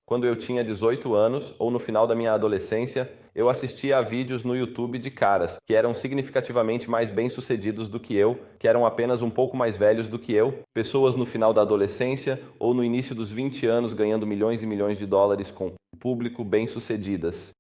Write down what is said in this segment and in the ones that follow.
Quando eu tinha 18 anos ou no final da minha adolescência, eu assistia a vídeos no YouTube de caras que eram significativamente mais bem-sucedidos do que eu, que eram apenas um pouco mais velhos do que eu, pessoas no final da adolescência ou no início dos 20 anos ganhando milhões e milhões de dólares com público bem-sucedidas.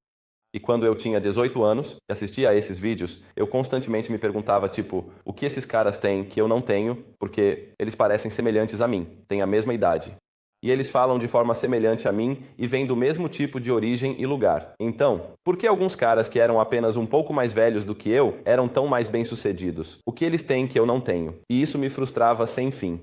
E quando eu tinha 18 anos e assistia a esses vídeos, eu constantemente me perguntava, tipo, o que esses caras têm que eu não tenho, porque eles parecem semelhantes a mim, têm a mesma idade. E eles falam de forma semelhante a mim e vêm do mesmo tipo de origem e lugar. Então, por que alguns caras que eram apenas um pouco mais velhos do que eu eram tão mais bem-sucedidos? O que eles têm que eu não tenho? E isso me frustrava sem fim.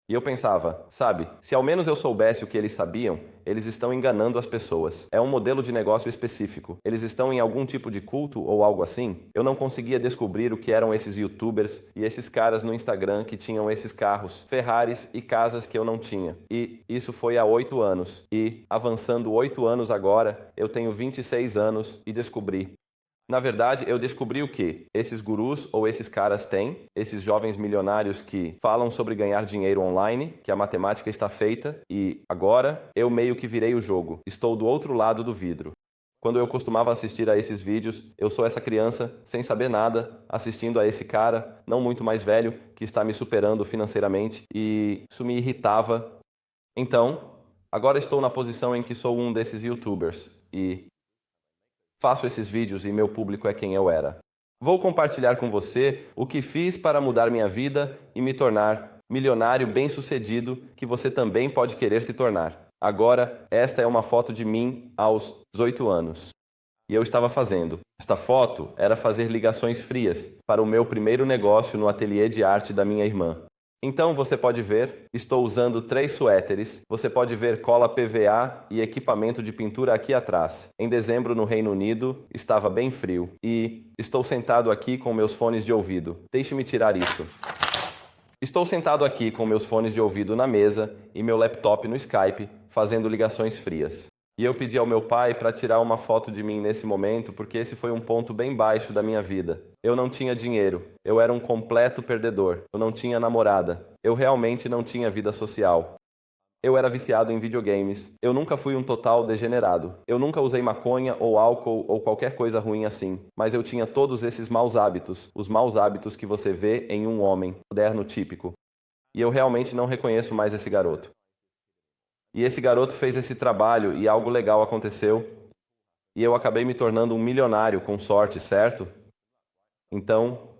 E eu pensava, sabe, se ao menos eu soubesse o que eles sabiam, eles estão enganando as pessoas. É um modelo de negócio específico. Eles estão em algum tipo de culto ou algo assim? Eu não conseguia descobrir o que eram esses YouTubers e esses caras no Instagram que tinham esses carros, Ferraris e casas que eu não tinha. E isso foi há 8 anos. E, avançando 8 anos agora, eu tenho 26 anos e descobri. Na verdade, eu descobri o que esses gurus ou esses caras têm, esses jovens milionários que falam sobre ganhar dinheiro online, que a matemática está feita, e agora eu meio que virei o jogo. Estou do outro lado do vidro. Quando eu costumava assistir a esses vídeos, eu sou essa criança, sem saber nada, assistindo a esse cara, não muito mais velho, que está me superando financeiramente, e isso me irritava. Então, agora estou na posição em que sou um desses YouTubers, e faço esses vídeos e meu público é quem eu era. Vou compartilhar com você o que fiz para mudar minha vida e me tornar milionário bem-sucedido que você também pode querer se tornar. Agora, esta é uma foto de mim aos 18 anos. E eu estava fazendo. Esta foto era fazer ligações frias para o meu primeiro negócio no ateliê de arte da minha irmã. Então você pode ver, estou usando 3 suéteres, você pode ver cola PVA e equipamento de pintura aqui atrás. Em dezembro no Reino Unido, estava bem frio e estou sentado aqui com meus fones de ouvido. Deixe-me tirar isso. Estou sentado aqui com meus fones de ouvido na mesa e meu laptop no Skype, fazendo ligações frias. E eu pedi ao meu pai para tirar uma foto de mim nesse momento, porque esse foi um ponto bem baixo da minha vida. Eu não tinha dinheiro, eu era um completo perdedor, eu não tinha namorada, eu realmente não tinha vida social. Eu era viciado em videogames, eu nunca fui um total degenerado, eu nunca usei maconha ou álcool ou qualquer coisa ruim assim, mas eu tinha todos esses maus hábitos, os maus hábitos que você vê em um homem moderno típico. E eu realmente não reconheço mais esse garoto. E esse garoto fez esse trabalho e algo legal aconteceu. E eu acabei me tornando um milionário com sorte, certo? Então,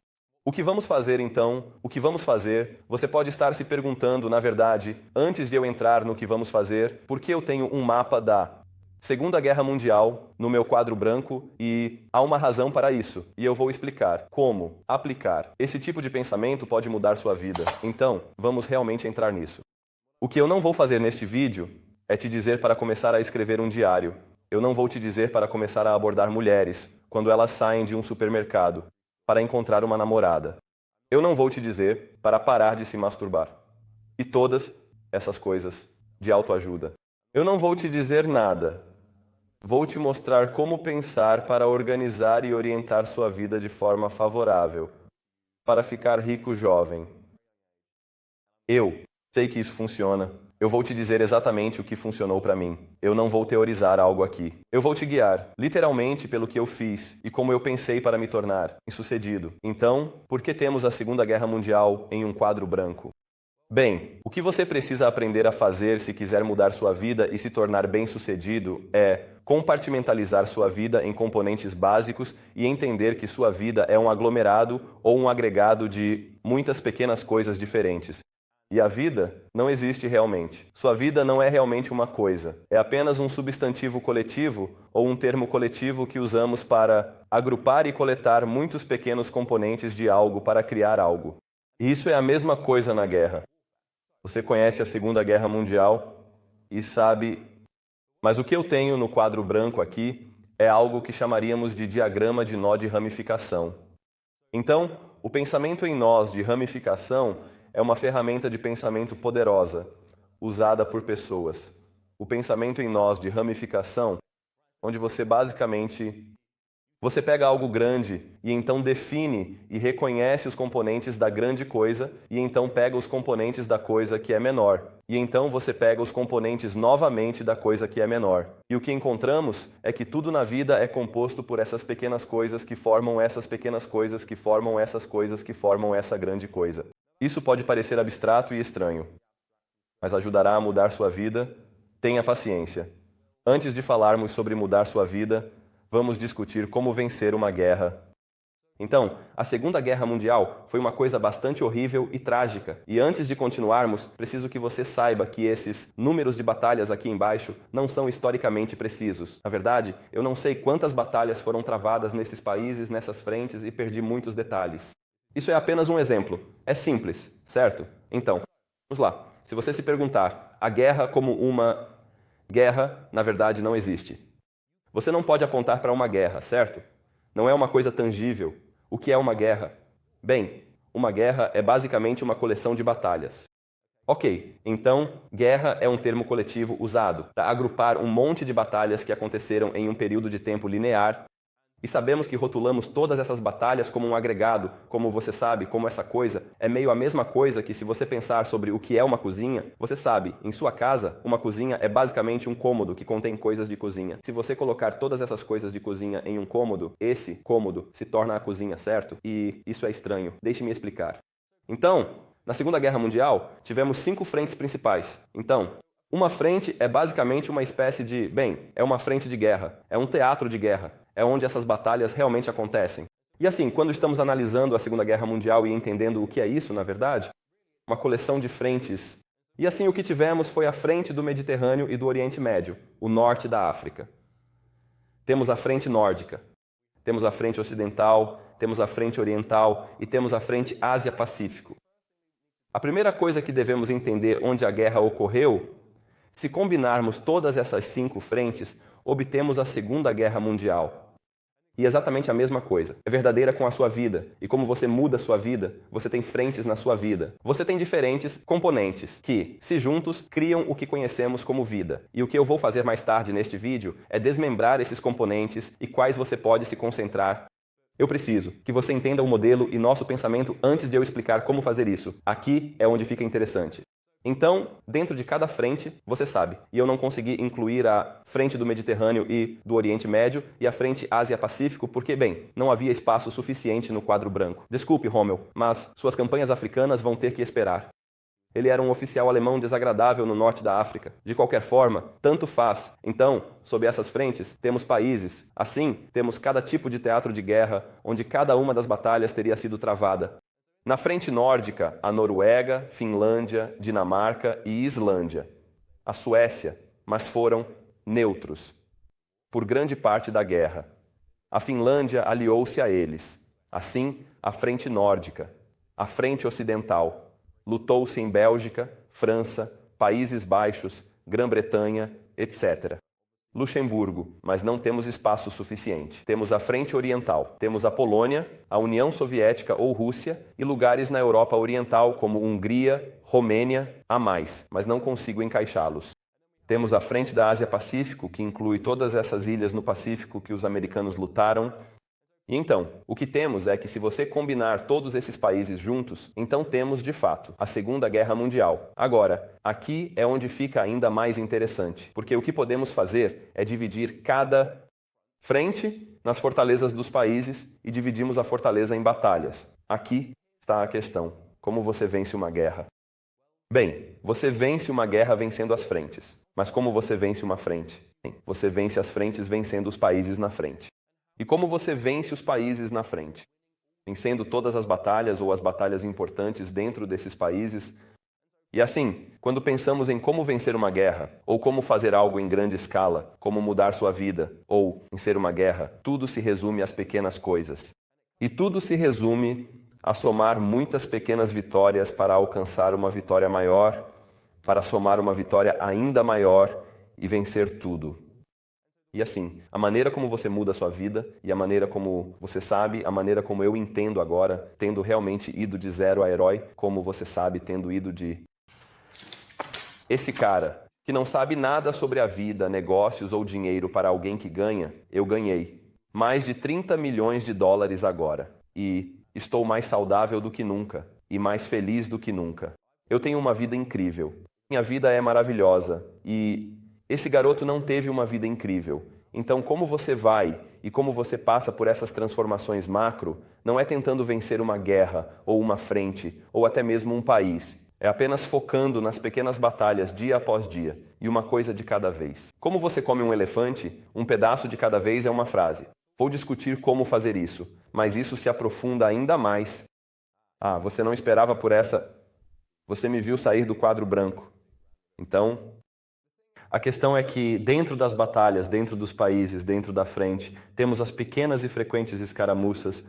o que vamos fazer então? O que vamos fazer? Você pode estar se perguntando, na verdade, antes de eu entrar no que vamos fazer, por que eu tenho um mapa da Segunda Guerra Mundial no meu quadro branco e há uma razão para isso. E eu vou explicar como aplicar. Esse tipo de pensamento pode mudar sua vida. Então, vamos realmente entrar nisso. O que eu não vou fazer neste vídeo é te dizer para começar a escrever um diário. Eu não vou te dizer para começar a abordar mulheres quando elas saem de um supermercado para encontrar uma namorada. Eu não vou te dizer para parar de se masturbar. E todas essas coisas de autoajuda. Eu não vou te dizer nada. Vou te mostrar como pensar para organizar e orientar sua vida de forma favorável, para ficar rico jovem. Eu sei que isso funciona. Eu vou te dizer exatamente o que funcionou para mim. Eu não vou teorizar algo aqui. Eu vou te guiar, literalmente, pelo que eu fiz e como eu pensei para me tornar bem-sucedido. Então, por que temos a Segunda Guerra Mundial em um quadro branco? Bem, o que você precisa aprender a fazer se quiser mudar sua vida e se tornar bem-sucedido é compartimentalizar sua vida em componentes básicos e entender que sua vida é um aglomerado ou um agregado de muitas pequenas coisas diferentes. E a vida não existe realmente. Sua vida não é realmente uma coisa. É apenas um substantivo coletivo ou um termo coletivo que usamos para agrupar e coletar muitos pequenos componentes de algo para criar algo. E isso é a mesma coisa na guerra. Você conhece a Segunda Guerra Mundial e sabe... Mas o que eu tenho no quadro branco aqui é algo que chamaríamos de diagrama de nó de ramificação. Então, o pensamento em nós de ramificação é uma ferramenta de pensamento poderosa, usada por pessoas. O pensamento em nós de ramificação, onde você basicamente Você pega algo grande e então define e reconhece os componentes da grande coisa e então pega os componentes da coisa que é menor. E então você pega os componentes novamente da coisa que é menor. E o que encontramos é que tudo na vida é composto por essas pequenas coisas que formam essas pequenas coisas que formam essas coisas que formam essa grande coisa. Isso pode parecer abstrato e estranho, mas ajudará a mudar sua vida. Tenha paciência. Antes de falarmos sobre mudar sua vida, vamos discutir como vencer uma guerra. Então, a Segunda Guerra Mundial foi uma coisa bastante horrível e trágica. E antes de continuarmos, preciso que você saiba que esses números de batalhas aqui embaixo não são historicamente precisos. Na verdade, eu não sei quantas batalhas foram travadas nesses países, nessas frentes, e perdi muitos detalhes. Isso é apenas um exemplo. É simples, certo? Então, vamos lá. Se você se perguntar, a guerra como uma guerra, na verdade, não existe. Você não pode apontar para uma guerra, certo? Não é uma coisa tangível. O que é uma guerra? Bem, uma guerra é basicamente uma coleção de batalhas. Ok, então, guerra é um termo coletivo usado para agrupar um monte de batalhas que aconteceram em um período de tempo linear. E sabemos que rotulamos todas essas batalhas como um agregado, como você sabe, como essa coisa é meio a mesma coisa que se você pensar sobre o que é uma cozinha, você sabe, em sua casa, uma cozinha é basicamente um cômodo que contém coisas de cozinha. Se você colocar todas essas coisas de cozinha em um cômodo, esse cômodo se torna a cozinha, certo? E isso é estranho. Deixe-me explicar. Então, na Segunda Guerra Mundial, tivemos 5 frentes principais. Então, uma frente é basicamente uma espécie de, é uma frente de guerra, é um teatro de guerra, é onde essas batalhas realmente acontecem. E assim, quando estamos analisando a Segunda Guerra Mundial e entendendo o que é isso, na verdade, uma coleção de frentes. E assim, o que tivemos foi a frente do Mediterrâneo e do Oriente Médio, o norte da África. Temos a frente nórdica, temos a frente ocidental, temos a frente oriental e temos a frente Ásia-Pacífico. A primeira coisa que devemos entender onde a guerra ocorreu, se combinarmos todas essas 5 frentes, obtemos a Segunda Guerra Mundial. E exatamente a mesma coisa. É verdadeira com a sua vida. E como você muda a sua vida, você tem frentes na sua vida. Você tem diferentes componentes que, se juntos, criam o que conhecemos como vida. E o que eu vou fazer mais tarde neste vídeo é desmembrar esses componentes e quais você pode se concentrar. Eu preciso que você entenda o modelo e nosso pensamento antes de eu explicar como fazer isso. Aqui é onde fica interessante. Então, dentro de cada frente, você sabe, e eu não consegui incluir a frente do Mediterrâneo e do Oriente Médio e a frente Ásia-Pacífico porque, não havia espaço suficiente no quadro branco. Desculpe, Rommel, mas suas campanhas africanas vão ter que esperar. Ele era um oficial alemão desagradável no norte da África. De qualquer forma, tanto faz. Então, sob essas frentes, temos países. Assim, temos cada tipo de teatro de guerra, onde cada uma das batalhas teria sido travada. Na frente nórdica, a Noruega, Finlândia, Dinamarca e Islândia. A Suécia, mas foram neutros por grande parte da guerra. A Finlândia aliou-se a eles. Assim, a frente nórdica, a frente ocidental, lutou-se em Bélgica, França, Países Baixos, Grã-Bretanha, etc. Luxemburgo, mas não temos espaço suficiente. Temos a frente oriental, temos a Polônia, a União Soviética ou Rússia e lugares na Europa Oriental como Hungria, Romênia, a mais, mas não consigo encaixá-los. Temos a frente da Ásia-Pacífico, que inclui todas essas ilhas no Pacífico que os americanos lutaram. E então, o que temos é que se você combinar todos esses países juntos, então temos, de fato, a Segunda Guerra Mundial. Agora, aqui é onde fica ainda mais interessante, porque o que podemos fazer é dividir cada frente nas fortalezas dos países e dividimos a fortaleza em batalhas. Aqui está a questão. Como você vence uma guerra? Você vence uma guerra vencendo as frentes. Mas como você vence uma frente? Você vence as frentes vencendo os países na frente. E como você vence os países na frente? Vencendo todas as batalhas ou as batalhas importantes dentro desses países. E assim, quando pensamos em como vencer uma guerra, ou como fazer algo em grande escala, como mudar sua vida, ou vencer uma guerra, tudo se resume às pequenas coisas. E tudo se resume a somar muitas pequenas vitórias para alcançar uma vitória maior, para somar uma vitória ainda maior e vencer tudo. E assim, a maneira como você muda a sua vida e a maneira como você sabe, a maneira como eu entendo agora, tendo realmente ido de 0 a herói, como você sabe, tendo ido de... Esse cara, que não sabe nada sobre a vida, negócios ou dinheiro para alguém que ganha, eu ganhei. mais de 30 milhões de dólares agora. E estou mais saudável do que nunca e mais feliz do que nunca. Eu tenho uma vida incrível. Minha vida é maravilhosa e esse garoto não teve uma vida incrível. Então, como você vai e como você passa por essas transformações macro, não é tentando vencer uma guerra ou uma frente ou até mesmo um país. É apenas focando nas pequenas batalhas dia após dia e uma coisa de cada vez. Como você come um elefante, um pedaço de cada vez é uma frase. Vou discutir como fazer isso, mas isso se aprofunda ainda mais. Ah, você não esperava por essa. Você me viu sair do quadro branco. Então, a questão é que dentro das batalhas, dentro dos países, dentro da frente, temos as pequenas e frequentes escaramuças.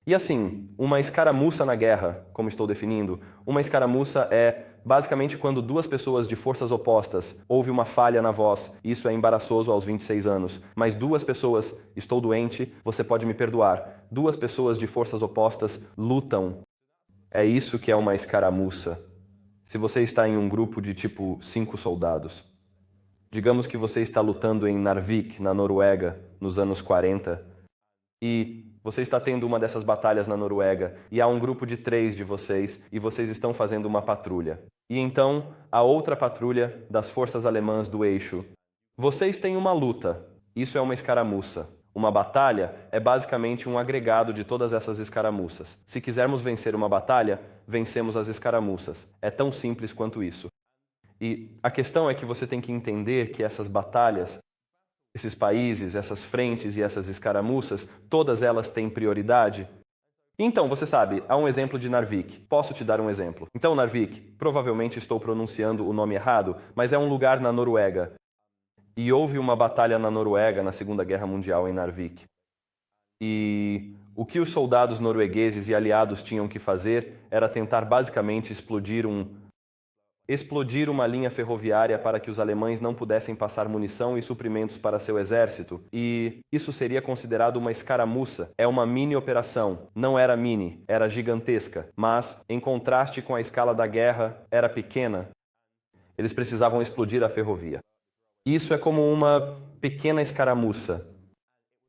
E assim, uma escaramuça na guerra, como estou definindo, uma escaramuça é basicamente quando duas pessoas de forças opostas, houve uma falha na voz, isso é embaraçoso aos 26 anos, mas duas pessoas, estou doente, você pode me perdoar, duas pessoas de forças opostas lutam. É isso que é uma escaramuça. Se você está em um grupo de tipo 5 soldados. Digamos que você está lutando em Narvik, na Noruega, nos anos 40, e você está tendo uma dessas batalhas na Noruega, e há um grupo de 3 de vocês, e vocês estão fazendo uma patrulha. E então, a outra patrulha das forças alemãs do eixo. Vocês têm uma luta. Isso é uma escaramuça. Uma batalha é basicamente um agregado de todas essas escaramuças. Se quisermos vencer uma batalha, vencemos as escaramuças. É tão simples quanto isso. E a questão é que você tem que entender que essas batalhas, esses países, essas frentes e essas escaramuças, todas elas têm prioridade. Então, você sabe, há um exemplo de Narvik. Posso te dar um exemplo. Então, Narvik, provavelmente estou pronunciando o nome errado, mas é um lugar na Noruega. E houve uma batalha na Noruega na Segunda Guerra Mundial em Narvik. E o que os soldados noruegueses e aliados tinham que fazer era tentar basicamente explodir uma linha ferroviária para que os alemães não pudessem passar munição e suprimentos para seu exército. E isso seria considerado uma escaramuça. É uma mini operação. Não era mini, era gigantesca. Mas, em contraste com a escala da guerra, era pequena. Eles precisavam explodir a ferrovia. Isso é como uma pequena escaramuça.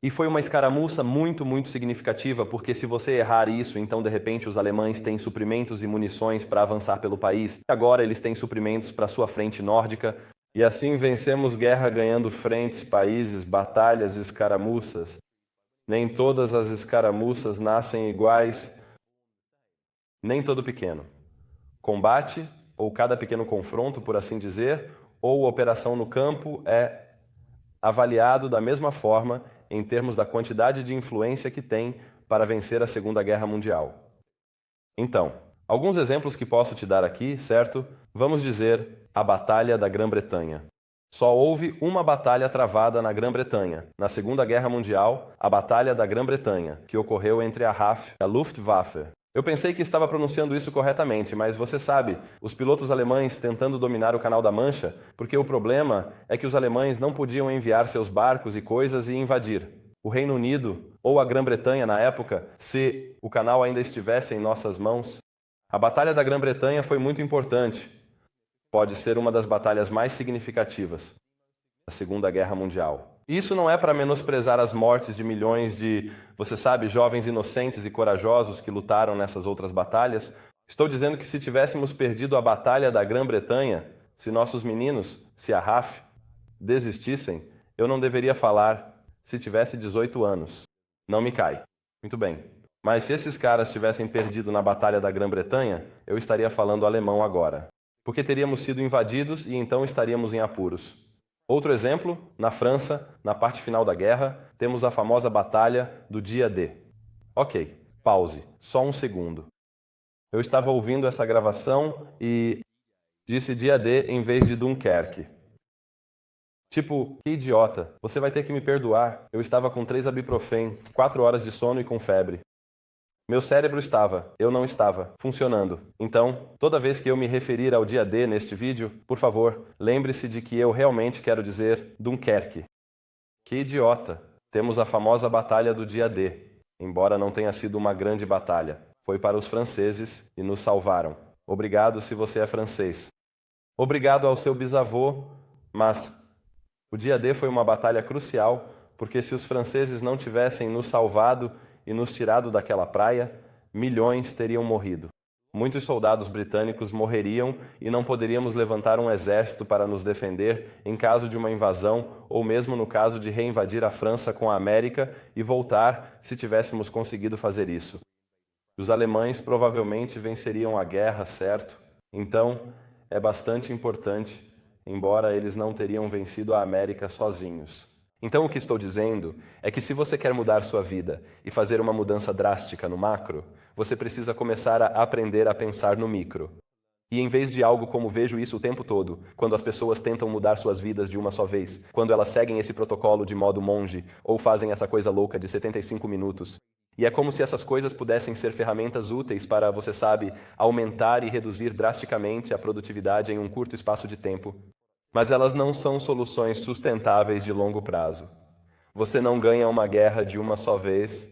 E foi uma escaramuça muito, muito significativa, porque se você errar isso, então de repente os alemães têm suprimentos e munições para avançar pelo país. Agora eles têm suprimentos para sua frente nórdica. E assim vencemos guerra ganhando frentes, países, batalhas, escaramuças. Nem todas as escaramuças nascem iguais, nem todo pequeno. Combate, ou cada pequeno confronto, por assim dizer, ou operação no campo é avaliado da mesma forma em termos da quantidade de influência que tem para vencer a Segunda Guerra Mundial. Então, alguns exemplos que posso te dar aqui, certo? Vamos dizer a Batalha da Grã-Bretanha. Só houve uma batalha travada na Grã-Bretanha. Na Segunda Guerra Mundial, a Batalha da Grã-Bretanha, que ocorreu entre a RAF e a Luftwaffe. Eu pensei que estava pronunciando isso corretamente, mas você sabe, os pilotos alemães tentando dominar o Canal da Mancha, porque o problema é que os alemães não podiam enviar seus barcos e coisas e invadir. O Reino Unido, ou a Grã-Bretanha na época, se o canal ainda estivesse em nossas mãos. A Batalha da Grã-Bretanha foi muito importante. Pode ser uma das batalhas mais significativas da Segunda Guerra Mundial. Isso não é para menosprezar as mortes de milhões de, você sabe, jovens inocentes e corajosos que lutaram nessas outras batalhas. Estou dizendo que se tivéssemos perdido a Batalha da Grã-Bretanha, se nossos meninos, se a RAF, desistissem, eu não deveria falar se tivesse 18 anos. Não me cai. Muito bem. Mas se esses caras tivessem perdido na Batalha da Grã-Bretanha, eu estaria falando alemão agora. Porque teríamos sido invadidos e então estaríamos em apuros. Outro exemplo, na França, na parte final da guerra, temos a famosa Batalha do Dia D. Ok, pause, só um segundo. Eu estava ouvindo essa gravação e disse Dia D em vez de Dunkerque. Tipo, que idiota, você vai ter que me perdoar. Eu estava com 3 Ibuprofen, 4 horas de sono e com febre. Meu cérebro estava, eu não estava, funcionando. Então, toda vez que eu me referir ao dia D neste vídeo, por favor, lembre-se de que eu realmente quero dizer Dunkerque. Que idiota! Temos a famosa Batalha do Dia D, embora não tenha sido uma grande batalha. Foi para os franceses e nos salvaram. Obrigado se você é francês. Obrigado ao seu bisavô, mas o Dia D foi uma batalha crucial porque se os franceses não tivessem nos salvado e nos tirado daquela praia, milhões teriam morrido. Muitos soldados britânicos morreriam e não poderíamos levantar um exército para nos defender em caso de uma invasão ou mesmo no caso de reinvadir a França com a América e voltar se tivéssemos conseguido fazer isso. Os alemães provavelmente venceriam a guerra, certo? Então, é bastante importante, embora eles não teriam vencido a América sozinhos. Então, o que estou dizendo é que se você quer mudar sua vida e fazer uma mudança drástica no macro, você precisa começar a aprender a pensar no micro. E em vez de algo como vejo isso o tempo todo, quando as pessoas tentam mudar suas vidas de uma só vez, quando elas seguem esse protocolo de modo monge ou fazem essa coisa louca de 75 minutos, e é como se essas coisas pudessem ser ferramentas úteis para, você sabe, aumentar e reduzir drasticamente a produtividade em um curto espaço de tempo. Mas elas não são soluções sustentáveis de longo prazo. Você não ganha uma guerra de uma só vez.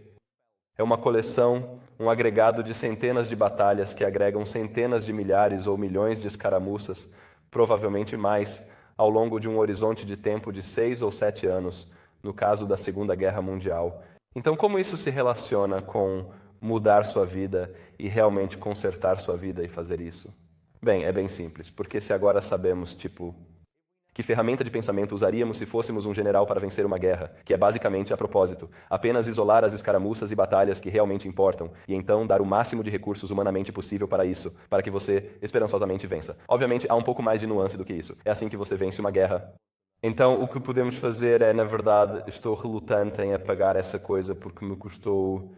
É uma coleção, um agregado de centenas de batalhas que agregam centenas de milhares ou milhões de escaramuças, provavelmente mais, ao longo de um horizonte de tempo de 6 ou 7 anos, no caso da Segunda Guerra Mundial. Então, como isso se relaciona com mudar sua vida e realmente consertar sua vida e fazer isso? Bem, é bem simples, porque se agora sabemos, que ferramenta de pensamento usaríamos se fôssemos um general para vencer uma guerra, que é basicamente a propósito, apenas isolar as escaramuças e batalhas que realmente importam, e então dar o máximo de recursos humanamente possível para isso, para que você esperançosamente vença. Obviamente, há um pouco mais de nuance do que isso. É assim que você vence uma guerra. Então, o que podemos fazer é, na verdade, estou relutante em apagar essa coisa porque me custou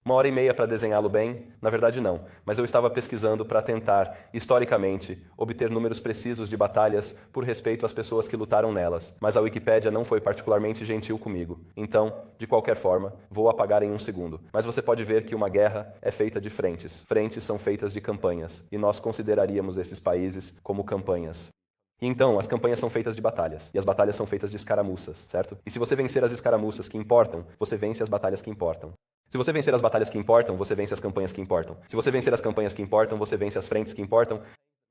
1h30 para desenhá-lo bem? Na verdade, não. Mas eu estava pesquisando para tentar, historicamente, obter números precisos de batalhas por respeito às pessoas que lutaram nelas. Mas a Wikipédia não foi particularmente gentil comigo. Então, de qualquer forma, vou apagar em 1 segundo. Mas você pode ver que uma guerra é feita de frentes. Frentes são feitas de campanhas. E nós consideraríamos esses países como campanhas. E então, as campanhas são feitas de batalhas. E as batalhas são feitas de escaramuças, certo? E se você vencer as escaramuças que importam, você vence as batalhas que importam. Se você vencer as batalhas que importam, você vence as campanhas que importam. Se você vencer as campanhas que importam, você vence as frentes que importam.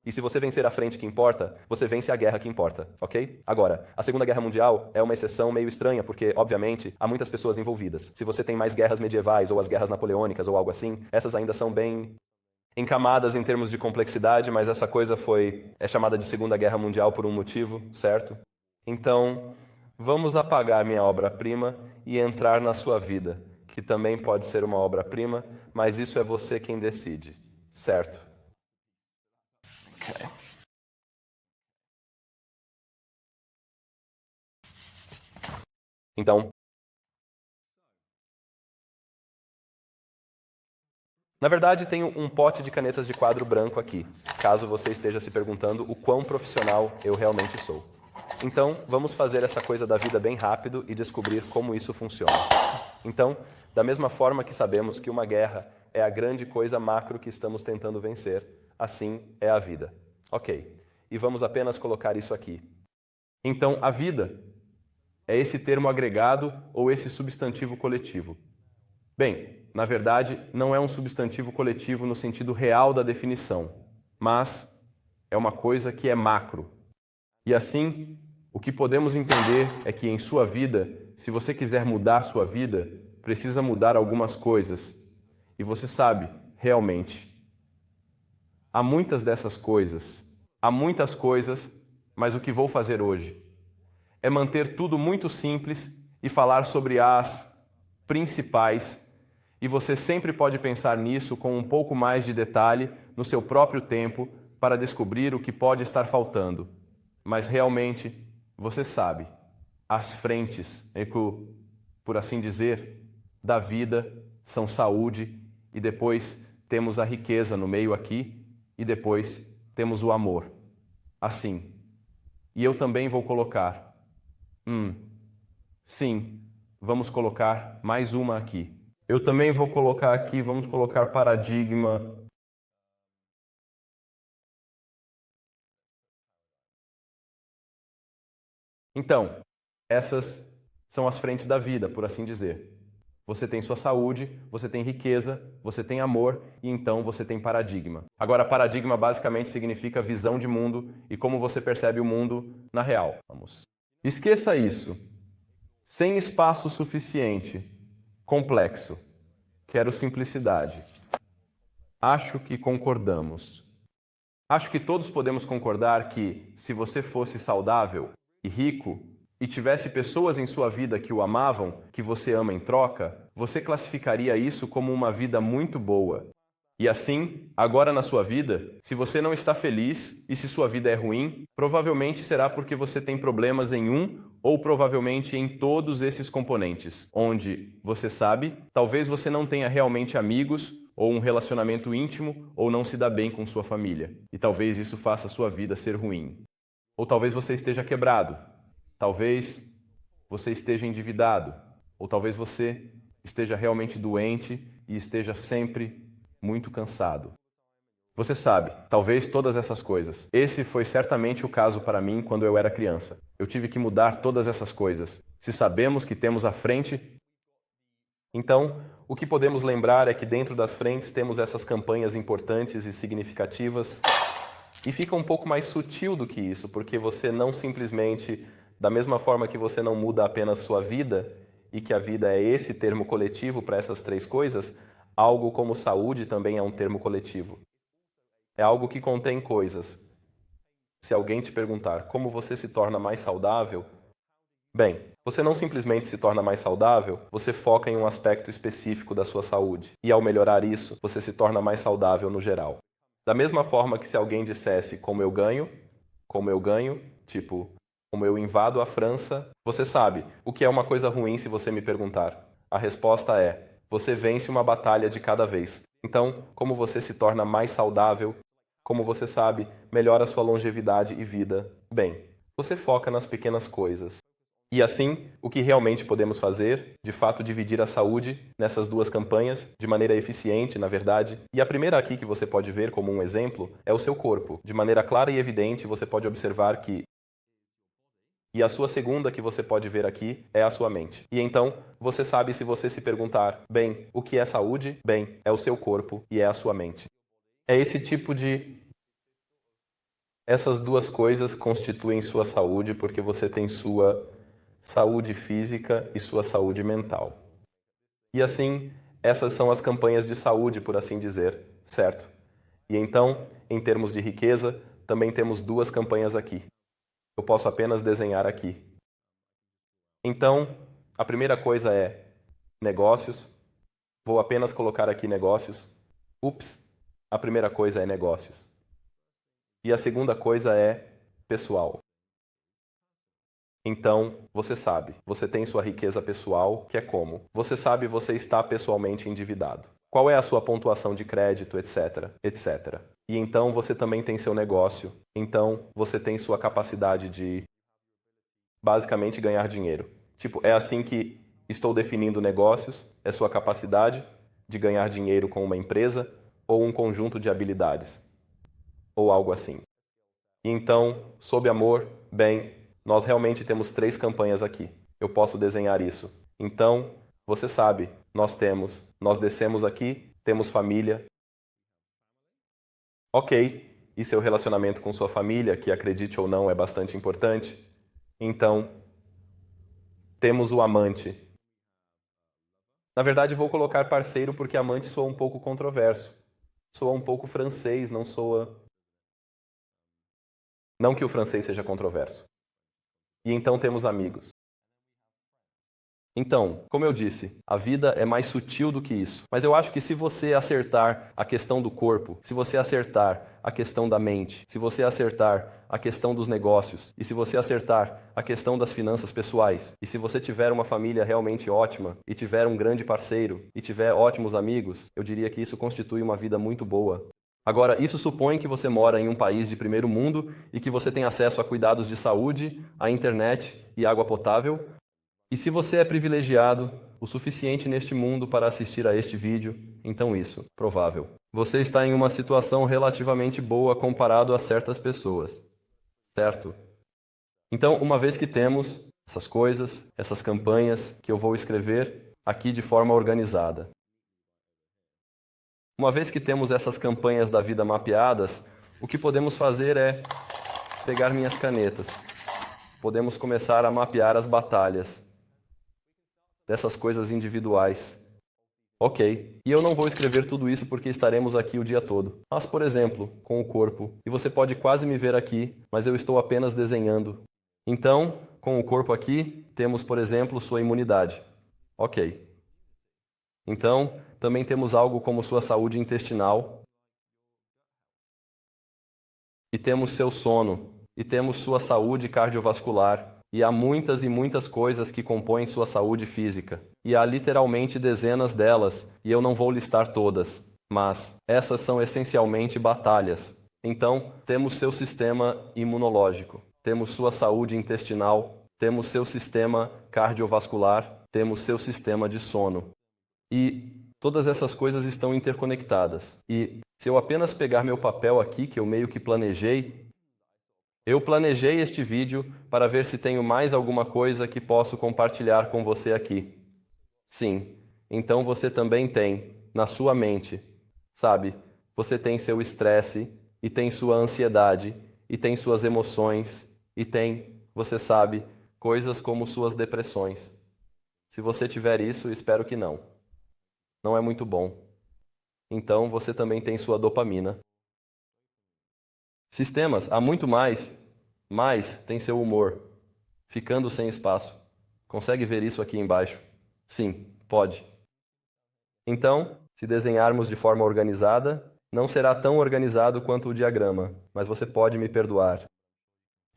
E se você vencer a frente que importa, você vence a guerra que importa, ok? Agora, a Segunda Guerra Mundial é uma exceção meio estranha, porque, obviamente, há muitas pessoas envolvidas. Se você tem mais guerras medievais ou as guerras napoleônicas ou algo assim, essas ainda são bem encamadas em termos de complexidade, mas essa coisa é chamada de Segunda Guerra Mundial por um motivo, certo? Então, vamos apagar minha obra-prima e entrar na sua vida, que também pode ser uma obra-prima, mas isso é você quem decide, certo? Okay. Então, na verdade, tenho um pote de canetas de quadro branco aqui, caso você esteja se perguntando o quão profissional eu realmente sou. Então, vamos fazer essa coisa da vida bem rápido e descobrir como isso funciona. Então, da mesma forma que sabemos que uma guerra é a grande coisa macro que estamos tentando vencer, assim é a vida. Ok, e vamos apenas colocar isso aqui. Então, a vida é esse termo agregado ou esse substantivo coletivo. Bem, na verdade, não é um substantivo coletivo no sentido real da definição, mas é uma coisa que é macro. E assim, o que podemos entender é que em sua vida, se você quiser mudar sua vida, precisa mudar algumas coisas. E você sabe, realmente, há muitas dessas coisas, há muitas coisas, mas o que vou fazer hoje é manter tudo muito simples e falar sobre as principais, e você sempre pode pensar nisso com um pouco mais de detalhe no seu próprio tempo para descobrir o que pode estar faltando. Mas realmente, você sabe, as frentes, por assim dizer, da vida são saúde, e depois temos a riqueza no meio aqui, e depois temos o amor. Assim. E eu também vou colocar. Sim, vamos colocar mais uma aqui. Eu também vou colocar aqui, vamos colocar paradigma. Então, essas são as frentes da vida, por assim dizer. Você tem sua saúde, você tem riqueza, você tem amor e então você tem paradigma. Agora, paradigma basicamente significa visão de mundo e como você percebe o mundo na real. Vamos. Esqueça isso. Sem espaço suficiente. Complexo. Quero simplicidade. Acho que concordamos. Acho que todos podemos concordar que, se você fosse saudável e rico e tivesse pessoas em sua vida que o amavam, que você ama em troca, você classificaria isso como uma vida muito boa. E assim, agora na sua vida, se você não está feliz e se sua vida é ruim, provavelmente será porque você tem problemas em um ou provavelmente em todos esses componentes, onde, você sabe, talvez você não tenha realmente amigos ou um relacionamento íntimo ou não se dá bem com sua família. E talvez isso faça sua vida ser ruim. Ou talvez você esteja quebrado. Talvez você esteja endividado. Ou talvez você esteja realmente doente e esteja sempre muito cansado. Você sabe, talvez todas essas coisas. Esse foi certamente o caso para mim quando eu era criança. Eu tive que mudar todas essas coisas. Se sabemos que temos à frente, então, o que podemos lembrar é que dentro das frentes temos essas campanhas importantes e significativas. E fica um pouco mais sutil do que isso, porque você não simplesmente, da mesma forma que você não muda apenas sua vida, e que a vida é esse termo coletivo para essas três coisas, algo como saúde também é um termo coletivo. É algo que contém coisas. Se alguém te perguntar como você se torna mais saudável, bem, você não simplesmente se torna mais saudável, você foca em um aspecto específico da sua saúde. E ao melhorar isso, você se torna mais saudável no geral. Da mesma forma que se alguém dissesse como eu ganho, tipo, como eu invado a França, você sabe o que é uma coisa ruim se você me perguntar. A resposta é: você vence uma batalha de cada vez. Então, como você se torna mais saudável, como você sabe, melhora sua longevidade e vida. Bem, você foca nas pequenas coisas. E assim, o que realmente podemos fazer, de fato, dividir a saúde nessas duas campanhas de maneira eficiente, na verdade. E a primeira aqui que você pode ver como um exemplo é o seu corpo. De maneira clara e evidente, você pode observar que. E a sua segunda que você pode ver aqui é a sua mente. E então, você sabe se você se perguntar, bem, o que é saúde? Bem, é o seu corpo e é a sua mente. É esse tipo de. Essas duas coisas constituem sua saúde porque você tem sua saúde física e sua saúde mental. E assim, essas são as campanhas de saúde, por assim dizer, certo? E então, em termos de riqueza, também temos duas campanhas aqui. Eu posso apenas desenhar aqui. Então, a primeira coisa é negócios. Vou apenas colocar aqui negócios. Ups, a primeira coisa é negócios. E a segunda coisa é pessoal. Então, você sabe, você tem sua riqueza pessoal, que é como? Você sabe, você está pessoalmente endividado. Qual é a sua pontuação de crédito, etc, etc. E então você também tem seu negócio. Então, você tem sua capacidade de basicamente ganhar dinheiro. Tipo, é assim que estou definindo negócios, é sua capacidade de ganhar dinheiro com uma empresa ou um conjunto de habilidades, ou algo assim. E então, sob amor, bem, nós realmente temos três campanhas aqui. Eu posso desenhar isso. Então, você sabe, nós descemos aqui, temos família. Ok, e seu relacionamento com sua família, que acredite ou não é bastante importante. Então, temos o amante. Na verdade, vou colocar parceiro porque amante soa um pouco controverso. Soa um pouco francês, não soa. Não que o francês seja controverso. E então temos amigos. Então, como eu disse, a vida é mais sutil do que isso. Mas eu acho que se você acertar a questão do corpo, se você acertar a questão da mente, se você acertar a questão dos negócios, e se você acertar a questão das finanças pessoais, e se você tiver uma família realmente ótima, e tiver um grande parceiro, e tiver ótimos amigos, eu diria que isso constitui uma vida muito boa. Agora, isso supõe que você mora em um país de primeiro mundo e que você tem acesso a cuidados de saúde, a internet e água potável. E se você é privilegiado o suficiente neste mundo para assistir a este vídeo, então isso, provável. Você está em uma situação relativamente boa comparado a certas pessoas, certo? Então, uma vez que temos essas coisas, essas campanhas que eu vou escrever aqui de forma organizada. Uma vez que temos essas campanhas da vida mapeadas, o que podemos fazer é pegar minhas canetas. Podemos começar a mapear as batalhas. dessas coisas individuais. Ok, e eu não vou escrever tudo isso porque estaremos aqui o dia todo. Mas, por exemplo, com o corpo, e você pode quase me ver aqui, mas eu estou apenas desenhando. Então, com o corpo aqui, temos, por exemplo, sua imunidade. Ok. Então, também temos algo como sua saúde intestinal, e temos seu sono, e temos sua saúde cardiovascular, e há muitas e muitas coisas que compõem sua saúde física. E há literalmente dezenas delas, e eu não vou listar todas, mas essas são essencialmente batalhas. Então, temos seu sistema imunológico, temos sua saúde intestinal, temos seu sistema cardiovascular, temos seu sistema de sono. E todas essas coisas estão interconectadas. E se eu apenas pegar meu papel aqui, que eu meio que planejei, eu planejei este vídeo para ver se tenho mais alguma coisa que posso compartilhar com você aqui. Sim, então você também tem, na sua mente, sabe? Você tem seu estresse, e tem sua ansiedade, e tem suas emoções, e tem, você sabe, coisas como suas depressões. Se você tiver isso, espero que não. Não é muito bom. Então você também tem sua dopamina. Sistemas, há muito mais, mas tem seu humor, ficando sem espaço. Consegue ver isso aqui embaixo? Sim, pode. Então, se desenharmos de forma organizada, não será tão organizado quanto o diagrama, mas você pode me perdoar.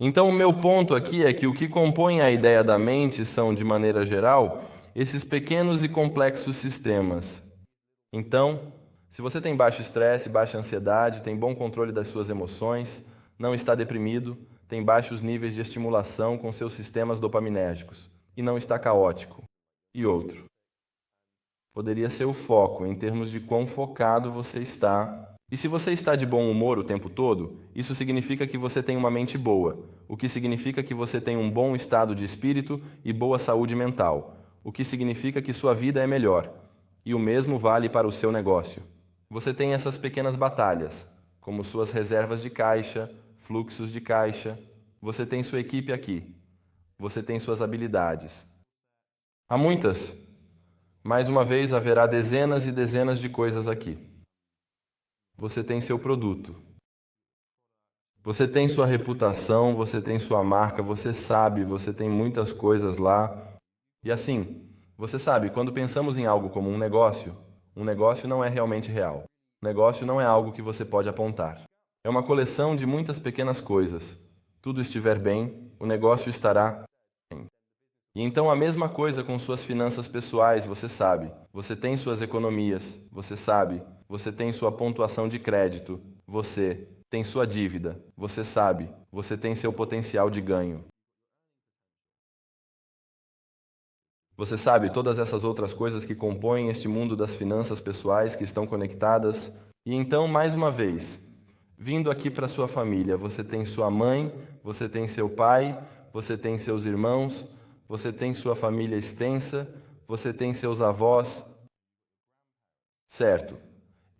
Então, o meu ponto aqui é que o que compõe a ideia da mente são, de maneira geral, esses pequenos e complexos sistemas. Então, se você tem baixo estresse, baixa ansiedade, tem bom controle das suas emoções, não está deprimido, tem baixos níveis de estimulação com seus sistemas dopaminérgicos e não está caótico. E outro. Poderia ser o foco, em termos de quão focado você está. E se você está de bom humor o tempo todo, isso significa que você tem uma mente boa, o que significa que você tem um bom estado de espírito e boa saúde mental, o que significa que sua vida é melhor. E o mesmo vale para o seu negócio. Você tem essas pequenas batalhas, como suas reservas de caixa, fluxos de caixa. Você tem sua equipe aqui. Você tem suas habilidades. Há muitas. Mais uma vez, haverá dezenas e dezenas de coisas aqui. Você tem seu produto. Você tem sua reputação, você tem sua marca, você sabe, você tem muitas coisas lá. E assim, você sabe, quando pensamos em algo como um negócio não é realmente real. Um negócio não é algo que você pode apontar. É uma coleção de muitas pequenas coisas. Tudo estiver bem, o negócio estará bem. E então a mesma coisa com suas finanças pessoais, você sabe. Você tem suas economias, você sabe. Você tem sua pontuação de crédito, você tem sua dívida, você sabe. Você tem seu potencial de ganho. Você sabe todas essas outras coisas que compõem este mundo das finanças pessoais que estão conectadas. E então, mais uma vez, vindo aqui para sua família, você tem sua mãe, você tem seu pai, você tem seus irmãos, você tem sua família extensa, você tem seus avós. Certo,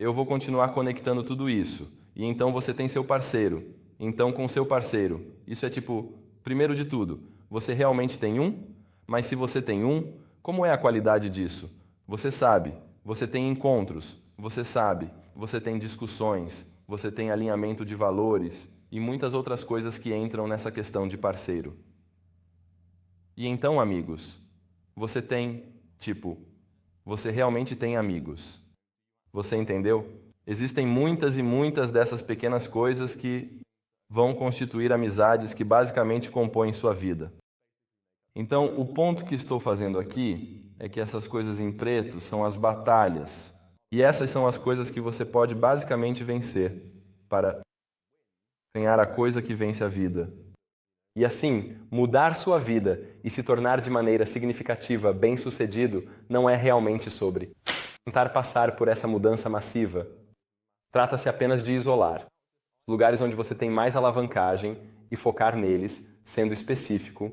eu vou continuar conectando tudo isso. E então você tem seu parceiro. Então, com seu parceiro, isso é tipo, primeiro de tudo, você realmente tem um? Mas se você tem um, como é a qualidade disso? Você sabe, você tem encontros, você sabe, você tem discussões, você tem alinhamento de valores e muitas outras coisas que entram nessa questão de parceiro. E então, amigos, você tem, tipo, você realmente tem amigos. Você entendeu? Existem muitas e muitas dessas pequenas coisas que vão constituir amizades que basicamente compõem sua vida. Então, o ponto que estou fazendo aqui é que essas coisas em preto são as batalhas. E essas são as coisas que você pode basicamente vencer para ganhar a coisa que vence a vida. E assim, mudar sua vida e se tornar de maneira significativa bem-sucedido não é realmente sobre tentar passar por essa mudança massiva. Trata-se apenas de isolar lugares onde você tem mais alavancagem e focar neles, sendo específico.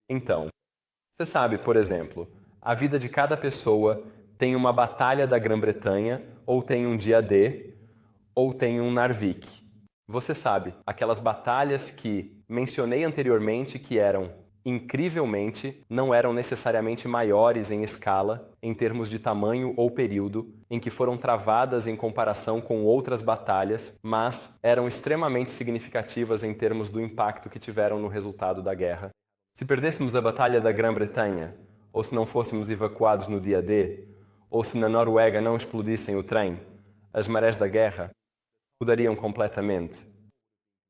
Então, você sabe, por exemplo, a vida de cada pessoa tem uma batalha da Grã-Bretanha, ou tem um dia D, ou tem um Narvik. Você sabe, aquelas batalhas que mencionei anteriormente que eram incrivelmente, não eram necessariamente maiores em escala, em termos de tamanho ou período, em que foram travadas em comparação com outras batalhas, mas eram extremamente significativas em termos do impacto que tiveram no resultado da guerra. Se perdêssemos a Batalha da Grã-Bretanha, ou se não fôssemos evacuados no dia D, ou se na Noruega não explodissem o trem, as marés da guerra mudariam completamente.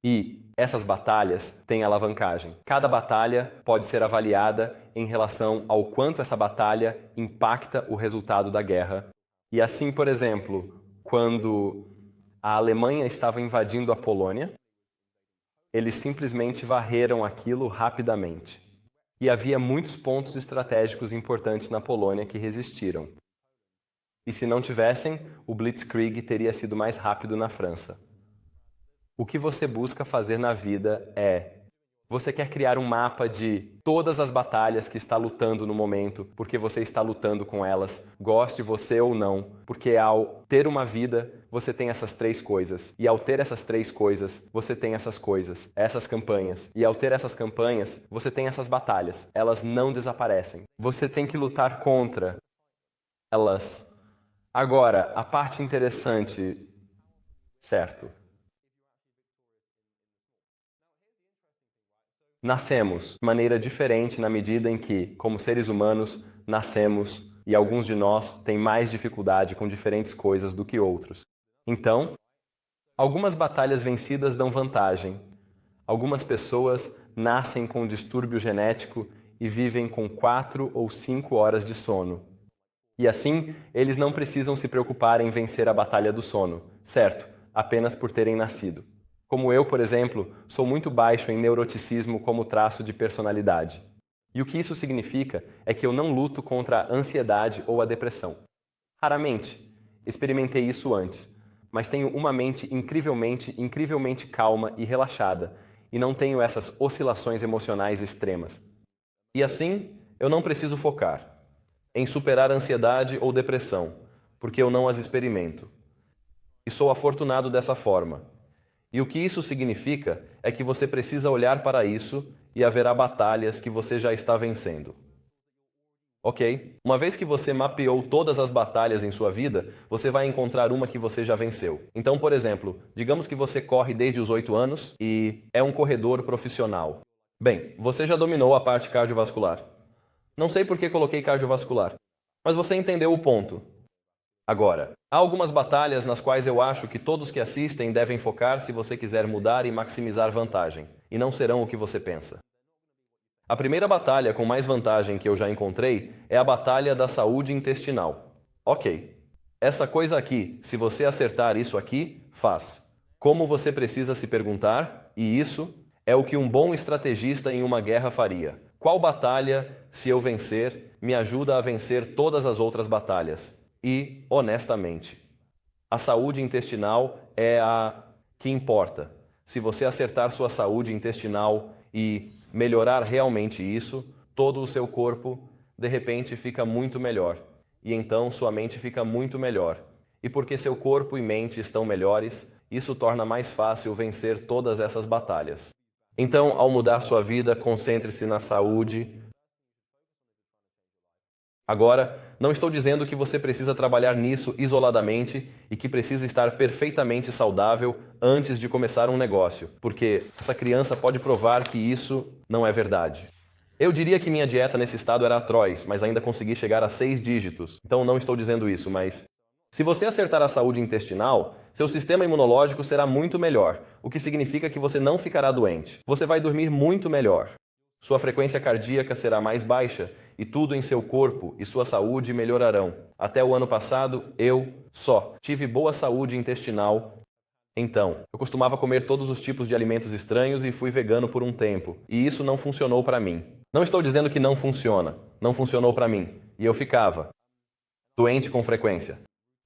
E essas batalhas têm alavancagem. Cada batalha pode ser avaliada em relação ao quanto essa batalha impacta o resultado da guerra. E assim, por exemplo, quando a Alemanha estava invadindo a Polônia, eles simplesmente varreram aquilo rapidamente. E havia muitos pontos estratégicos importantes na Polônia que resistiram. E se não tivessem, o Blitzkrieg teria sido mais rápido na França. O que você busca fazer na vida é: você quer criar um mapa de todas as batalhas que está lutando no momento, porque você está lutando com elas, goste você ou não, porque ao ter uma vida, você tem essas três coisas. E ao ter essas três coisas, você tem essas coisas, essas campanhas. E ao ter essas campanhas, você tem essas batalhas. Elas não desaparecem. Você tem que lutar contra elas. Agora, a parte interessante, certo? Nascemos de maneira diferente na medida em que, como seres humanos, nascemos e alguns de nós têm mais dificuldade com diferentes coisas do que outros. Então, algumas batalhas vencidas dão vantagem. Algumas pessoas nascem com um distúrbio genético e vivem com 4 ou 5 horas de sono. E assim, eles não precisam se preocupar em vencer a batalha do sono, certo? Apenas por terem nascido. Como eu, por exemplo, sou muito baixo em neuroticismo como traço de personalidade. E o que isso significa é que eu não luto contra a ansiedade ou a depressão. Raramente. Experimentei isso antes. Mas tenho uma mente incrivelmente calma e relaxada, e não tenho essas oscilações emocionais extremas. E assim, eu não preciso focar em superar ansiedade ou depressão, porque eu não as experimento. E sou afortunado dessa forma. E o que isso significa é que você precisa olhar para isso e haverá batalhas que você já está vencendo. Ok? Uma vez que você mapeou todas as batalhas em sua vida, você vai encontrar uma que você já venceu. Então, por exemplo, digamos que você corre desde os 8 anos e é um corredor profissional. Bem, você já dominou a parte cardiovascular. Não sei por que coloquei cardiovascular, mas você entendeu o ponto. Agora, há algumas batalhas nas quais eu acho que todos que assistem devem focar se você quiser mudar e maximizar vantagem, e não serão o que você pensa. A primeira batalha com mais vantagem que eu já encontrei é a batalha da saúde intestinal. Ok, essa coisa aqui, se você acertar isso aqui, faz. Como você precisa se perguntar, e isso é o que um bom estrategista em uma guerra faria. Qual batalha, se eu vencer, me ajuda a vencer todas as outras batalhas? E, honestamente, a saúde intestinal é a que importa. Se você acertar sua saúde intestinal e melhorar realmente isso, todo o seu corpo, de repente, fica muito melhor. E então sua mente fica muito melhor. E porque seu corpo e mente estão melhores, isso torna mais fácil vencer todas essas batalhas. Então, ao mudar sua vida, concentre-se na saúde. Agora, não estou dizendo que você precisa trabalhar nisso isoladamente e que precisa estar perfeitamente saudável antes de começar um negócio, porque essa criança pode provar que isso não é verdade. Eu diria que minha dieta nesse estado era atroz, mas ainda consegui chegar a 6 dígitos. Então não estou dizendo isso, mas se você acertar a saúde intestinal, seu sistema imunológico será muito melhor, o que significa que você não ficará doente. Você vai dormir muito melhor. Sua frequência cardíaca será mais baixa e tudo em seu corpo e sua saúde melhorarão. Até o ano passado, eu só tive boa saúde intestinal. Então, eu costumava comer todos os tipos de alimentos estranhos e fui vegano por um tempo. E isso não funcionou para mim. Não estou dizendo que não funciona. Não funcionou para mim. E eu ficava doente com frequência.